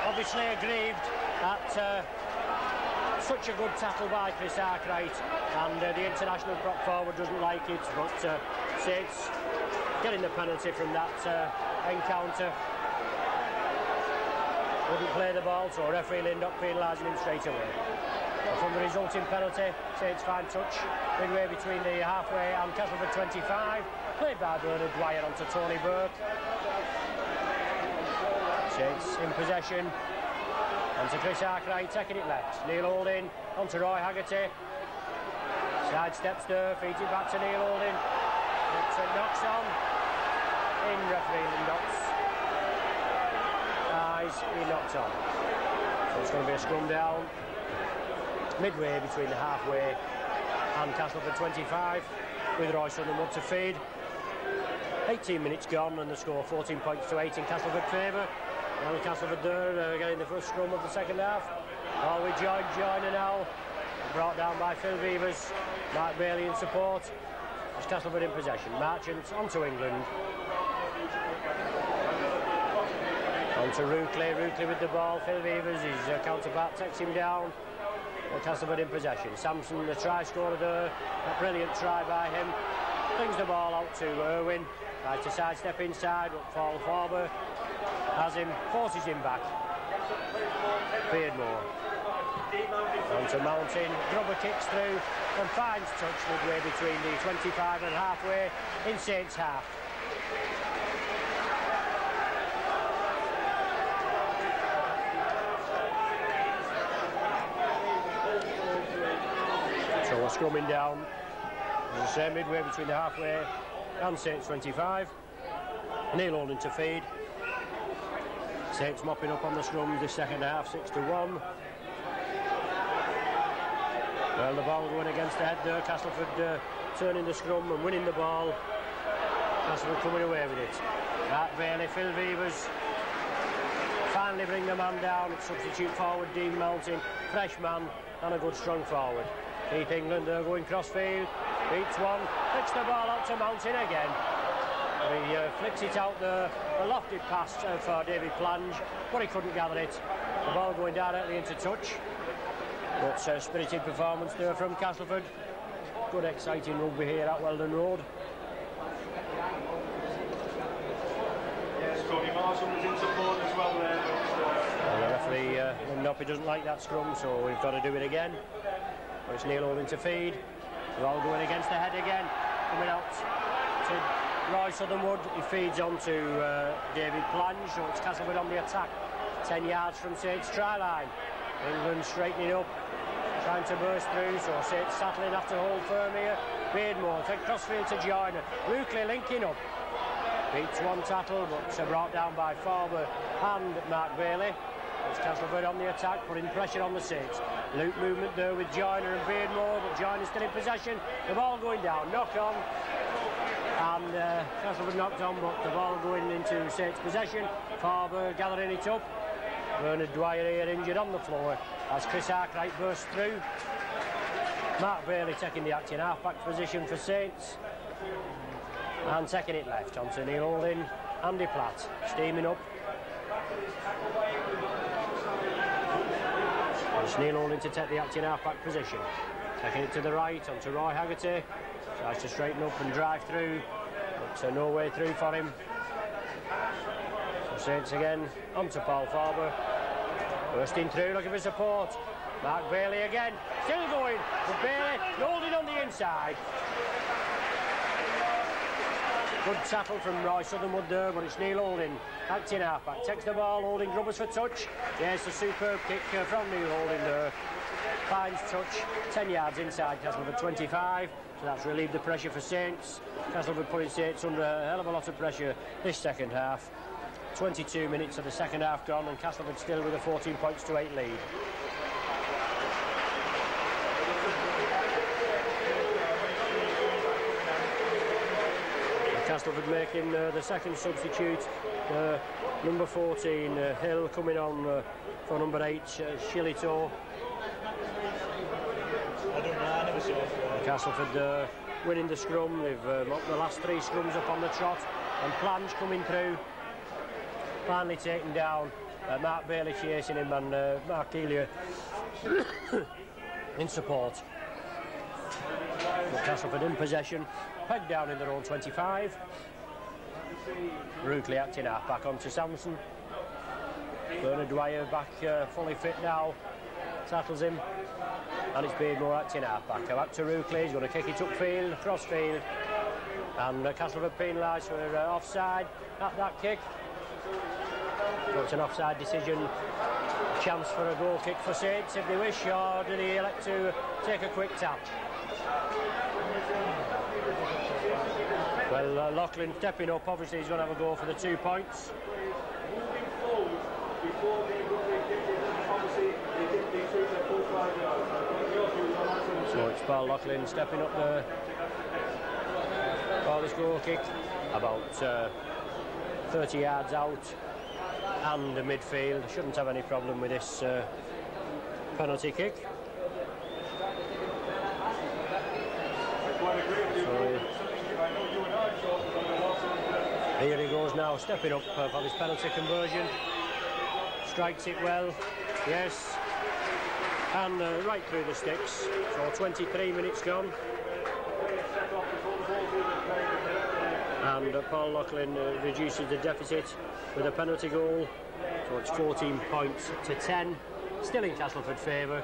B: Obviously aggrieved at such a good tackle by Chris Arkwright, and the international prop forward doesn't like it, but Saints getting the penalty from that encounter. Wouldn't play the ball, so referee lined up penalising him straight away. And from the resulting penalty, Saints fine touch midway between the halfway and Castleford 25, played by Bernard Dwyer onto Tony Burke. Saints in possession. Onto Chris Arkwright, taking it left. Neil Holding onto Roy Haggerty. Side steps there, feeds it back to Neil Holding. It knocks on. In referee Lindock's eyes, he knocked on. So it's going to be a scrum down. Midway between the halfway and Castleford 25, with Roy Southernwood to feed. 18 minutes gone and the score 14 points to 8 in Castleford favour. Well, Castleford there getting the first scrum of the second half. All with Joyner now. Brought down by Phil Beavers. Mark Bailey in support. It's Castleford in possession. Marchant onto England. Onto Ruckley. Ruckley with the ball. Phil Beavers, his counterpart, takes him down. Well, Castleford in possession. Sampson, the try scorer there. A brilliant try by him. Brings the ball out to Irwin. Tries to sidestep inside, but Paul Farber has him, forces him back. Beardmore. Onto Mountain. Grubber kicks through and finds touch midway between the 25 and halfway in Saints' half. So we're scrumming down. As I say, midway between the halfway and Saints 25. Neil Holding to feed. Saints mopping up on the scrums this second half, 6-1. Well, the ball going against the head there. Castleford turning the scrum and winning the ball. Castleford coming away with it. Mark Bailey, Phil Beavers. Finally bring the man down. It's substitute forward Dean Mountain. Fresh man and a good strong forward. Keith England there going crossfield. beats one, flicks the ball out to Mountain again. He flicks it out the lofted pass for David Plange, but he couldn't gather it. The ball going directly into touch. But spirited performance there from Castleford. Good exciting rugby here at Weldon Road.
C: Yes, Tony Marshall was in support as well there.
B: Well, the referee, Noppy doesn't like that scrum, so we've got to do it again. But it's Neil holding to feed. They're all going against the head again. Coming out to Roy Southernwood. He feeds on to David Plange, so it's Castleford on the attack. 10 yards from Saints' try line. England straightening up, trying to burst through, so Saints Sattling have to hold firm here. Beardmore, take crossfield to Joyner. Ruckley linking up. Beats one tackle, but brought down by Farber and Mark Bailey. It's Castleford on the attack, putting pressure on the Saints. Loop movement there with Joyner and Beardmore, but Joyner's still in possession. The ball going down, knock on. And Castleford knocked on, but the ball going into Saints' possession. Farber gathering it up. Bernard Dwyer here injured on the floor as Chris Arkwright bursts through. Mark Bailey taking the acting half-back position for Saints. And taking it left onto Neil Holding. Andy Platt steaming up. It's Neil Holding to take the acting half-back position. Taking it to the right onto Roy Haggerty. Tries to straighten up and drive through, but no way through for him. So Saints again onto Paul Farber. Bursting through, looking for support. Mark Bailey again, still going, but Bailey holding on the inside. Good tackle from Roy Southernwood there, but it's Neil Holding, acting halfback, takes the ball, Holding grubbers for touch. Yes, a superb kick from Neil Holding there. Finds touch, 10 yards inside Castleford 25, so that's relieved the pressure for Saints. Castleford putting Saints under a hell of a lot of pressure this second half. 22 minutes of the second half gone, and Castleford still with a 14 points to 8 lead. Castleford making the second substitute, number 14 Hill coming on for number 8 Shillito. Castleford winning the scrum. They've mocked the last 3 scrums up on the trot, and Plange coming through, finally taken down. Mark Bailey chasing him, and Mark Elia in support. But Castleford in possession, pegged down in their own 25. Ruckley acting half back onto Samson. Bernard Dwyer back fully fit now, tackles him, and it's Beardmore acting half back. Back to Ruckley, he's going to kick it upfield, cross field, and Castleford penalised for offside at that kick. So it's an offside decision. Chance for a goal kick for Saints if they wish, or do they elect to take a quick tap? Well, Loughlin stepping up, obviously he's going to have a go for the 2 points. So it's Paul Loughlin stepping up there for this goal kick, about 30 yards out, and the midfield shouldn't have any problem with this penalty kick. So here he goes now, stepping up for this penalty conversion. Strikes it well, yes, and right through the sticks. So 23 minutes gone. And Paul Loughlin reduces the deficit with a penalty goal. So it's 14 points to 10. Still in Castleford favour.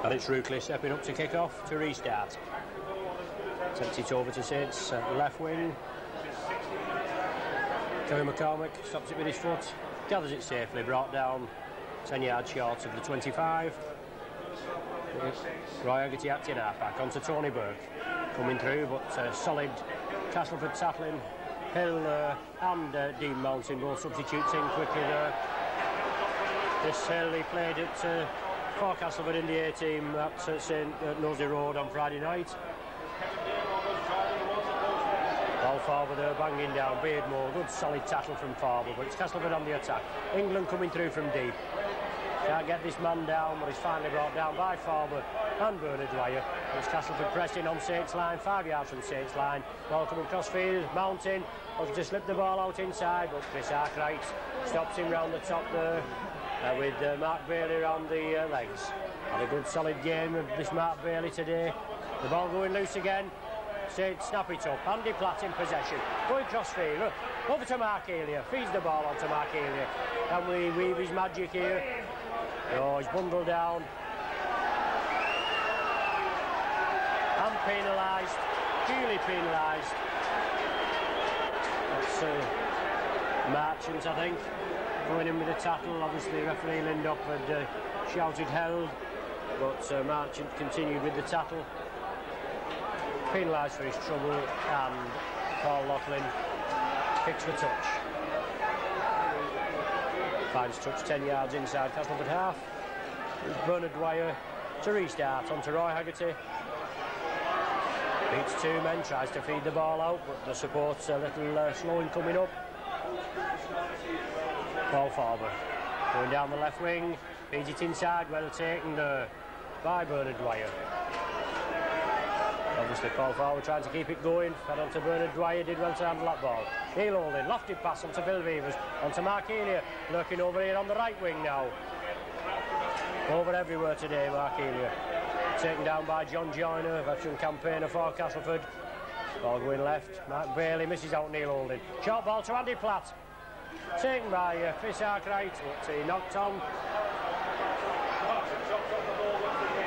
B: And it's Ruckley stepping up to kick off to restart. Takes it over to Saints left wing. Kerry McCormick stops it with his foot, gathers it safely, brought down 10 yards short of the 25. Roy Haggerty acting half-back onto Tony Burke. Coming through, but solid Castleford tackling. Hill and Dean Mountain both substitutes in quickly there. This Hill, he played at for Castleford in the A-team at St Nosey Road on Friday night. forward there, banging down. Beardmore, good solid tackle from Farber, but it's Castleford on the attack. England coming through from deep. Can't get this man down, but he's finally brought down by Farber and Bernard Dwyer. It's Castleford pressing on Saints line, 5 yards from Saints line. Ball coming cross field, mounting, looking to slip the ball out inside, but Chris Arkwright stops him round the top there with Mark Bailey around the legs. Had a good solid game of this Mark Bailey today. The ball going loose again. Saints snap it up. Andy Platt in possession. Going cross field. Over to Mark Elia. Feeds the ball on to Mark Elia. Can we weave his magic here? Oh, he's bundled down. And penalised. Duly penalised. That's Marchant, I think, going in with a tackle. Obviously, referee Lindop had shouted held, but Marchant continued with the tackle. Penalised for his trouble, and Paul Loughlin kicks the touch. Finds touch 10 yards inside Castleford half. Bernard Dwyer to restart onto Roy Haggerty. Beats 2 men, tries to feed the ball out, but the support's a little slow in coming up. Paul Farber going down the left wing, feeds it inside, well taken there by Bernard Dwyer. Obviously Paul Farber trying to keep it going, fed on to Bernard Dwyer, did well to handle that ball. Neil Holding, lofted pass onto Phil Beavers, onto Mark Elia, lurking over here on the right wing now. Over everywhere today, Mark Elia. Taken down by John Joyner, veteran campaigner for Castleford. Ball going left, Mark Bailey misses out Neil Holding. Short ball to Andy Platt. Taken by Chris Arkwright, but he knocked on.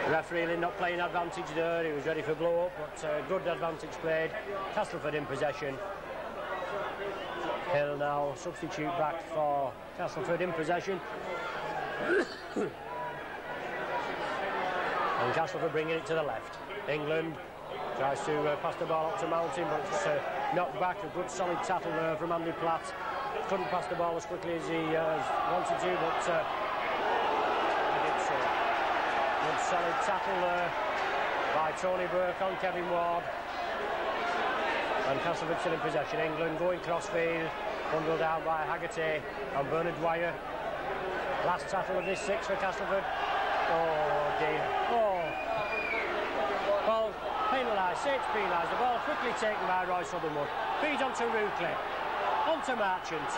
B: Referee not playing advantage there, he was ready for blow up, but good advantage played. Castleford in possession. Hill now substitute back for Castleford in possession. And Castleford bringing it to the left. England tries to pass the ball up to Mountain, but it's knocked back. A good solid tackle there from Andy Platt. Couldn't pass the ball as quickly as he wanted to, but he did so. Good solid tackle there by Tony Burke on Kevin Ward. And Castleford still in possession. England going crossfield, bundled down by Haggerty and Bernard Dwyer. Last tackle of this 6 for Castleford. Oh dear. Oh. Well, penalised, Saints penalised. The ball quickly taken by Roy Southernwood. Feed onto Ruckley. Onto Marchant.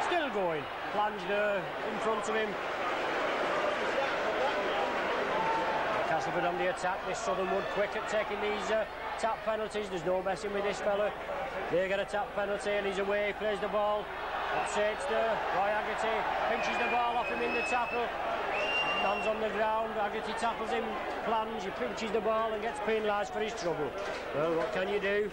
B: Still going. Plunge there in front of him. Castleford on the attack. This Southernwood quick at taking these tap penalties. There's no messing with this fella. They get a tap penalty and he's away. Plays the ball. Up Saints there. Roy Haggerty pinches the ball off him in the tackle. Man's on the ground. Haggerty tackles him. Plunge. He pinches the ball and gets penalised for his trouble. Well, what can you do?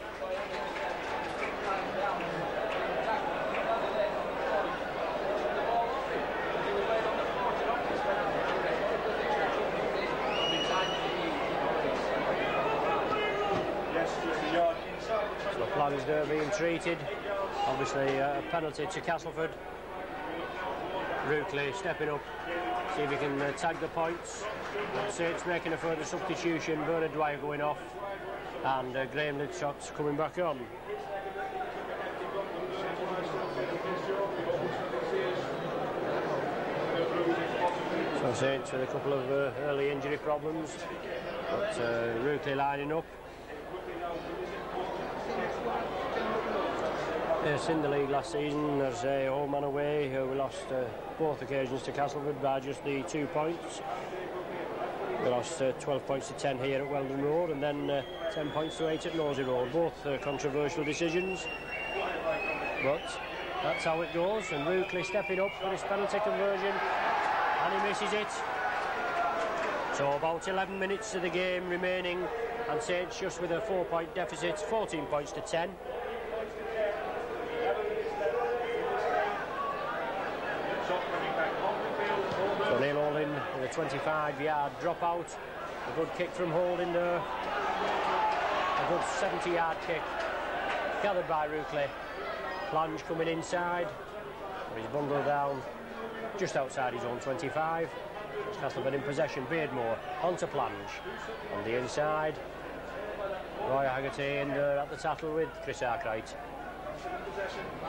B: So plunge there being treated. Obviously a penalty to Castleford. Ruckley stepping up, see if he can tag the points. Saints making a further substitution. Bernard Dwyer going off, and Graham Lidshot's coming back on. So Saints with a couple of early injury problems, but Ruckley lining up. Yes, in the league last season, there's a home and away. We lost both occasions to Castleford by just the 2 points. We lost 12 points to 10 here at Weldon Road, and then 10 points to 8 at Nosey Road. Both controversial decisions, but that's how it goes. And Ruckley stepping up for his penalty conversion, and he misses it. So about 11 minutes of the game remaining, and Saints just with a 4-point deficit, 14 points to 10. So Neil Holding with a 25-yard dropout. A good kick from Holding there. A good 70-yard kick gathered by Ruckley. Plunge coming inside. He's bundled down just outside his own 25. Castleford in possession. Beardmore onto Plunge. On the inside, Roy Haggerty in there at the tackle with Chris Arkwright.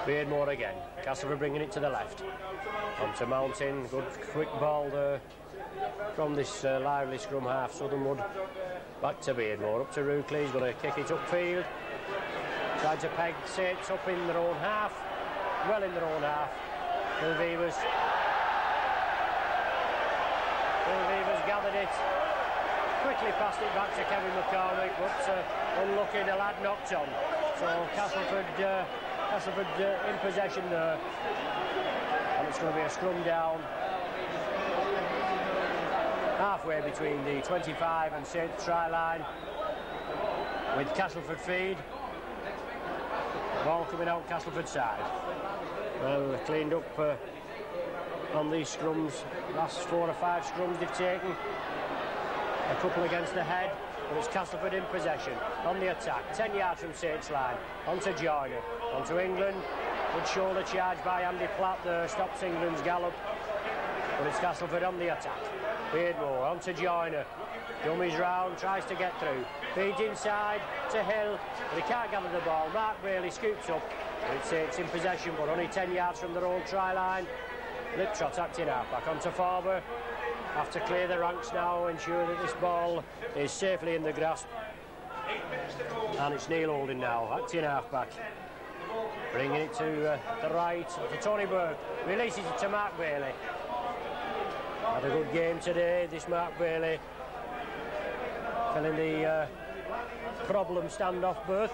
B: Beardmore again. Castleford bringing it to the left. On to Mountain. Good quick ball there from this lively scrum half. Southernwood back to Beardmore. Up to Ruckley. He's going to kick it upfield. Trying to peg Saints up in their own half. Well in their own half. Phil Vevers gathered it. Quickly passed it back to Kevin McCormick, but unlucky, the lad knocked on. So Castleford in possession there. And it's going to be a scrum down. Halfway between the 25 and Saints try line. With Castleford feed. Ball coming out Castleford side. Well, they've cleaned up on these scrums. Last 4 or 5 scrums they've taken. A couple against the head, but it's Castleford in possession. On the attack, 10 yards from Saints line. On to Joyner, on to England. Good shoulder charge by Andy Platt there, stops England's gallop. But it's Castleford on the attack. Beardmore, on to Joyner. Dummies round, tries to get through. Feeds inside to Hill, but he can't gather the ball. Mark Bailey scoops up. It's in possession, but only 10 yards from their own try line. Liptrot acting half-back onto Farber. Have to clear the ranks now, ensure that this ball is safely in the grasp. And it's Neil Holding now, acting half-back. Bringing it to the right, to Tony Burke. Releases it to Mark Bailey. Had a good game today, this Mark Bailey. Filling the problem standoff berth.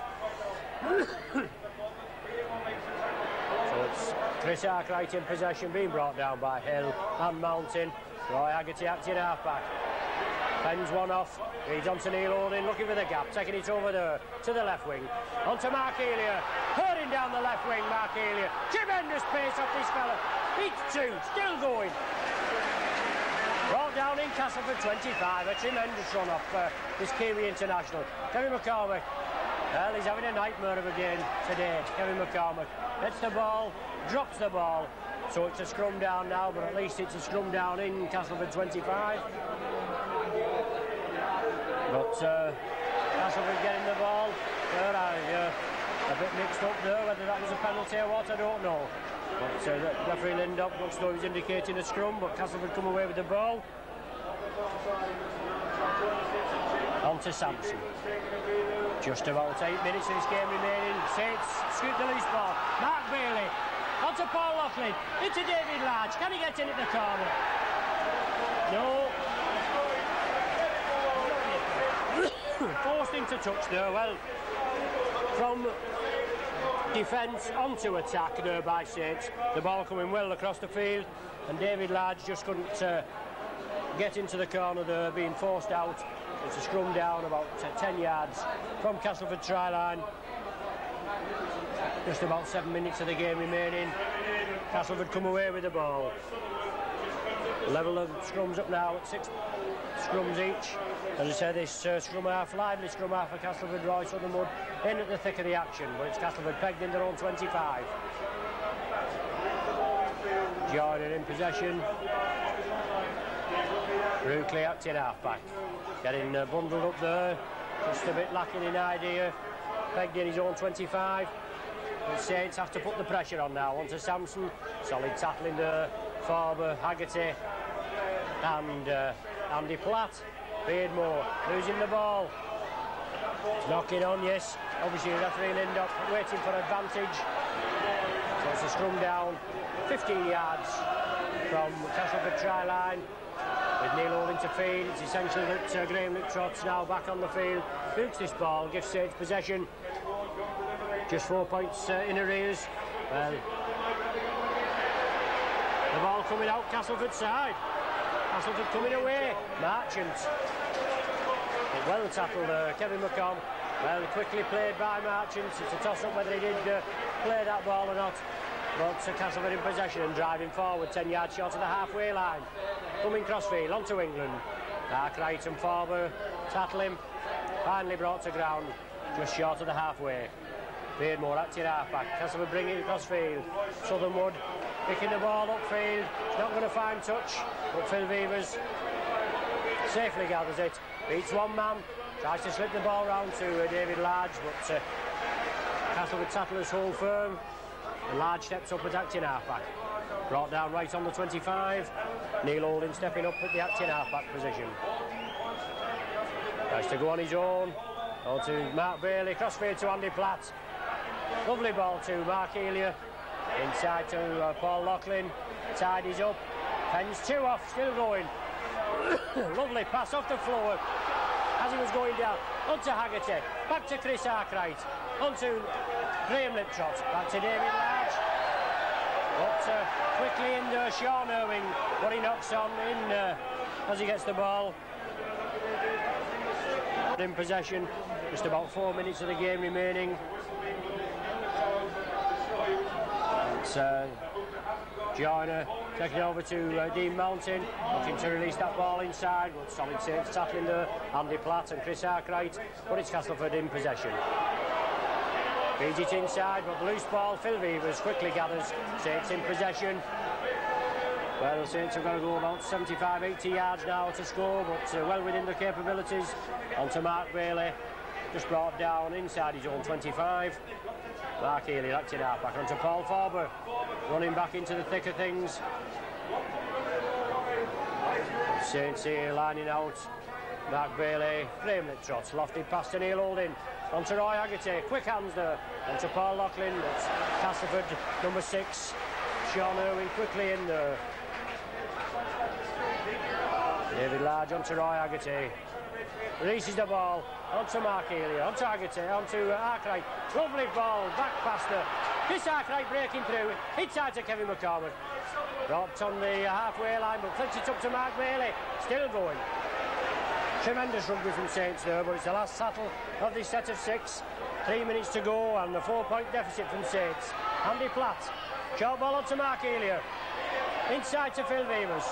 B: So it's Chris Arkwright in possession, being brought down by Hill and Mountain. Roy Haggerty acting half-back. Fends one off. He's on to Neil Holding, looking for the gap, taking it over there to the left wing. On to Mark Elia, hurling down the left wing, Mark Elia. Tremendous pace off this fella. Beats 2, still going. Brought down in Castleford 25, a tremendous run off this Kiwi international. Kevin McCormick. Well, he's having a nightmare of a game today, Kevin McCormick. Gets the ball, drops the ball. So it's a scrum down now, but at least it's a scrum down in Castleford 25. But Castleford getting the ball. A bit mixed up there, whether that was a penalty or what, I don't know. But referee Lindop looks though he's indicating a scrum, but Castleford come away with the ball. On to Sampson. Just about 8 minutes of this game remaining. Saints scoop the loose ball. Mark Bailey. On to Paul Loughlin. Into David Large. Can he get in at the corner? No. Forced into touch there. Well, from defence onto attack there by Saints. The ball coming well across the field, and David Large just couldn't get into the corner there, being forced out. It's a scrum down about 10 yards from Castleford try line. Just about 7 minutes of the game remaining. Castleford come away with the ball. Level of scrums up now at 6 scrums each. As I said, this scrum half, lively scrum half for Castleford. Roy Southernwood in at the thick of the action, but it's Castleford pegged in their own 25. Jordan in possession. Ruckley acting half-back. Getting bundled up there. Just a bit lacking in idea. Pegged in his own 25. The Saints have to put the pressure on now. On to Sampson. Solid tackling there. Farber, Haggerty, and Andy Platt. Beardmore losing the ball. Knocking on, yes. Obviously, referee Lindop waiting for advantage. So it's a scrum down. 15 yards from Castleford try line. With Neil Holding to feed, it's essential that Graham Liptrot's now back on the field. Boots this ball, gives Saints possession. Just 4 points in arrears. Well, the ball coming out Castleford side. Castleford coming away. Marchant. Well tackled Kevin McComb. Well, quickly played by Marchant. It's a toss-up whether he did play that ball or not. But Castleford in possession and driving forward 10 yards short of the halfway line. Coming crossfield onto England. Arkwright and Farber tattle him. Finally brought to ground just short of the halfway. Beardmore acting half-back. Castleford bringing it crossfield. Southernwood picking the ball upfield. It's not going to find touch, but Phil Vevers safely gathers it. Beats one man. Tries to slip the ball round to David Large, but Castleford tattlers hold firm. And Large steps up at acting half-back. Brought down right on the 25. Neil Holding stepping up at the acting half-back position. Tries to go on his own. On to Mark Bailey. Crossfield to Andy Platt. Lovely ball to Mark Elia. Inside to Paul Loughlin. Tidies up. Pens 2 off. Still going. Lovely pass off the floor. As he was going down. On to Haggerty. Back to Chris Arkwright. On to Graham Liptrot. Back to David Large. But quickly in there, Sean Irving. What he knocks on in as he gets the ball. In possession. Just about 4 minutes of the game remaining. It's Joyner taking over to Dean Mountain, looking to release that ball inside, but solid Saints tackling there. Andy Platt and Chris Arkwright, but it's Castleford in possession. Feeds it inside, but the loose ball, Phil Beavers quickly gathers. Saints in possession. Well, the Saints have got to go about 75, 80 yards now to score, but well within their capabilities. On to Mark Bailey, just brought down inside his own 25. Mark Healy, that's it half-back. On to Paul Farber, running back into the thick of things. Saints here lining out. Mark Bailey, Graham Liptrot, lofted pass to Neil Holding. On to Roy Haggerty, quick hands there. On to Paul Loughlin, that's Castleford, number 6. Sean Irwin quickly in there. David Large on to Roy Haggerty. Releases the ball. On to Mark Healy, on to Haggerty, on to Arkwright. Lovely ball, back past her. Chris Arkwright breaking through. Inside to Kevin McCormack. Dropped on the halfway line, but flicks it up to Mark Bailey. Still going. Tremendous rugby from Saints there, but it's the last battle of this set of 6. 3 minutes to go and the 4-point deficit from Saints. Andy Platt. Short ball on to Mark Healy. Inside to Phil Beavers.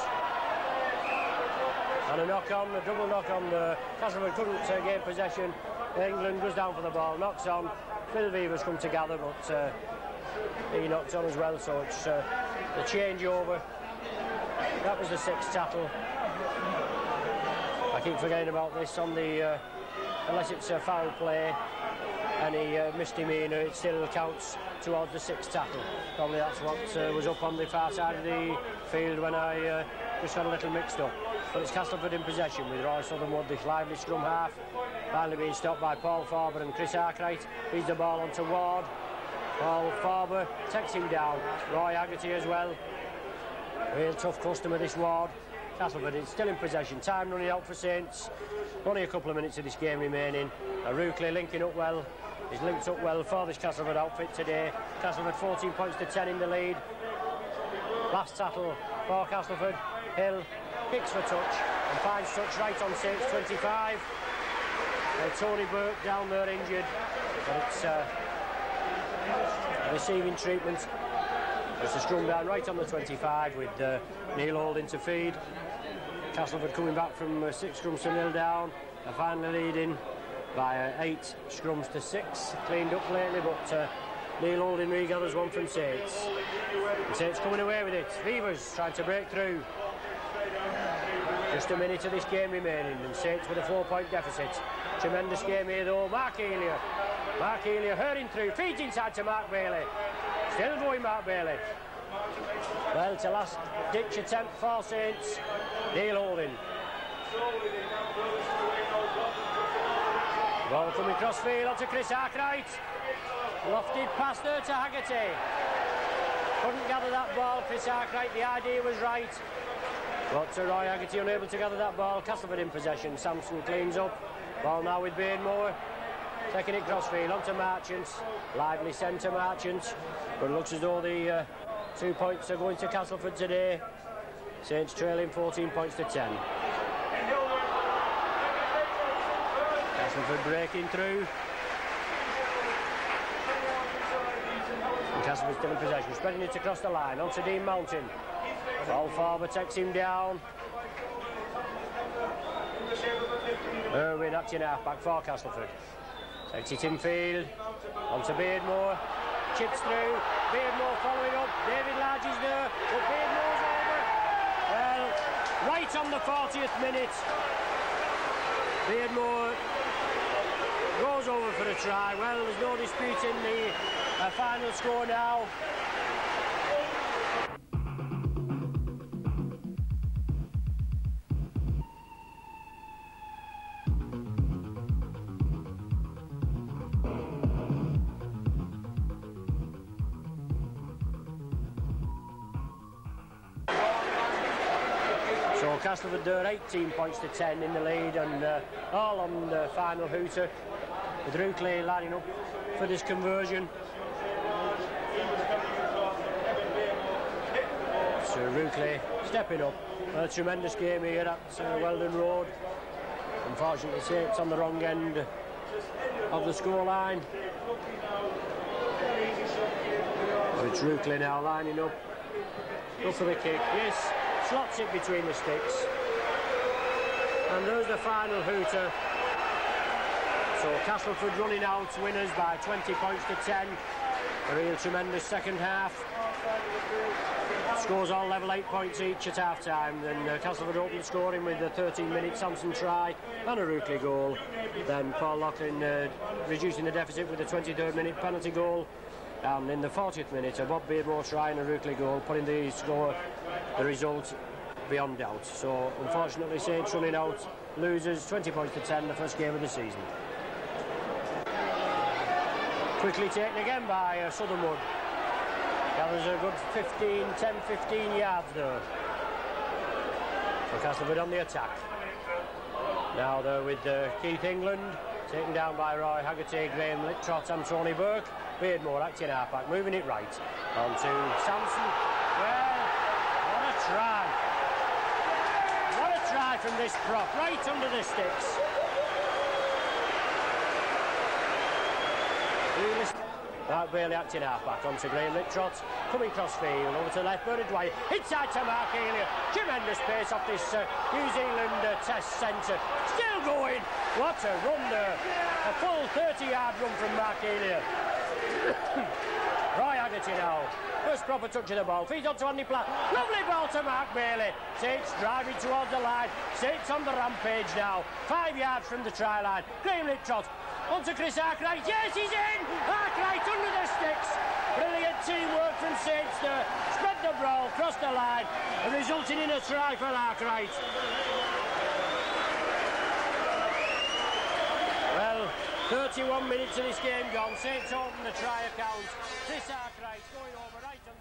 B: And a knock-on, a double knock-on. Castleford couldn't gain possession. England goes down for the ball, knocks on. Phil Beavers come together, but he knocked on as well, so it's the changeover. That was the 6th tackle. I keep forgetting about this on the... unless it's a foul play, any misdemeanour, it still counts towards the 6th tackle. Probably that's what was up on the far side of the field when I just got a little mixed up. But it's Castleford in possession with Roy Southernwood, the lively scrum half. Finally being stopped by Paul Farber and Chris Arkwright. Feeds the ball onto Ward. Paul Farber takes him down. Roy Haggerty as well. Real tough customer, this Ward. Castleford is still in possession. Time running out for Saints. Only a couple of minutes of this game remaining. Ruckley linking up well. He's linked up well for this Castleford outfit today. Castleford 14 points to 10 in the lead. Last tackle for Castleford. Hill kicks for touch and finds touch right on Saints 25. Tony Burke down there injured, but it's receiving treatment. It's a scrum down right on the 25 with Neil Holding to feed. Castleford coming back from 6 scrums to 0 down and finally leading by 8 scrums to 6. Cleaned up lately, but Neil Holding regathers one from Saints. And Saints coming away with it. Beavers trying to break through. Just a minute of this game remaining and Saints with a 4-point deficit. Tremendous game here though. Mark Healy. Mark Healy hurrying through. Feeds inside to Mark Bailey. Still going Mark Bailey. Well, it's a last ditch attempt for Saints. Neil Holding. Ball coming cross field onto Chris Arkwright. Lofted pass there to Haggerty. Couldn't gather that ball, Chris Arkwright. The idea was right. But Roy Haggerty unable to gather that ball. Castleford in possession. Sampson cleans up. Ball now with Bainmore. Taking it crossfield onto Marchant. Lively centre Marchant. But it looks as though the 2 points are going to Castleford today. Saints trailing 14 points to 10. Castleford breaking through. And Castleford still in possession. Spreading it across the line. Onto Dean Mountain. Paul Farber takes him down. Irwin acting half-back for Castleford. Takes it infield. Onto Beardmore. Chips through. Beardmore following up. David Large is there. But Beardmore's over. Well, right on the 40th minute. Beardmore goes over for a try. Well, there's no disputing the final score now. So Castleford are 18 points to 10 in the lead, and all on the final hooter, with Ruckley lining up for this conversion. So Ruckley stepping up. A tremendous game here at Weldon Road. Unfortunately, it's on the wrong end of the scoreline. So it's Ruckley now lining up. Go for the kick. Yes. Slots it between the sticks, and there's the final hooter. So Castleford running out winners by 20 points to 10. A real tremendous second half. Scores all level, 8 points each at half time. Then Castleford opened scoring with a 13-minute Sampson try and a Ruckley goal. Then Paul Loughlin reducing the deficit with a 23rd minute penalty goal. And in the 40th minute, a Bob Beardmore try and a Ruckley goal, putting the result beyond doubt. So, unfortunately, Saints running out losers, 20 points to 10, the first game of the season. Quickly taken again by Southernwood. Gathers a good 10-15 yards there. So Castleford on the attack. Now they're with Keith England, taken down by Roy Haggerty, Graham Littrot and Tony Burke. Beardmore acting halfback, moving it right. On to Sampson. Well, what a try. What a try from this prop, right under the sticks. Mark Bailey acting halfback, on to Graham Littrot. Coming cross field, over to the left, Bernard Dwyer. Inside to Mark Elliott. Tremendous pace off this New Zealand test centre. Still going. What a run there. A full 30-yard run from Mark Elliott. Roy Haggerty now. First proper touch of the ball. Feeds on to Andy Platt. Lovely ball to Mark Bailey. Saints driving towards the line. Saints on the rampage now. 5 yards from the try line. Graham Littrot. On to Chris Arkwright. Yes, he's in! Arkwright under the sticks. Brilliant teamwork from Saints there. Spread the brawl, cross the line, and resulting in a try for Arkwright. Well, 31 minutes of this game gone. Saints open the try account. Chris Arkwright going over right on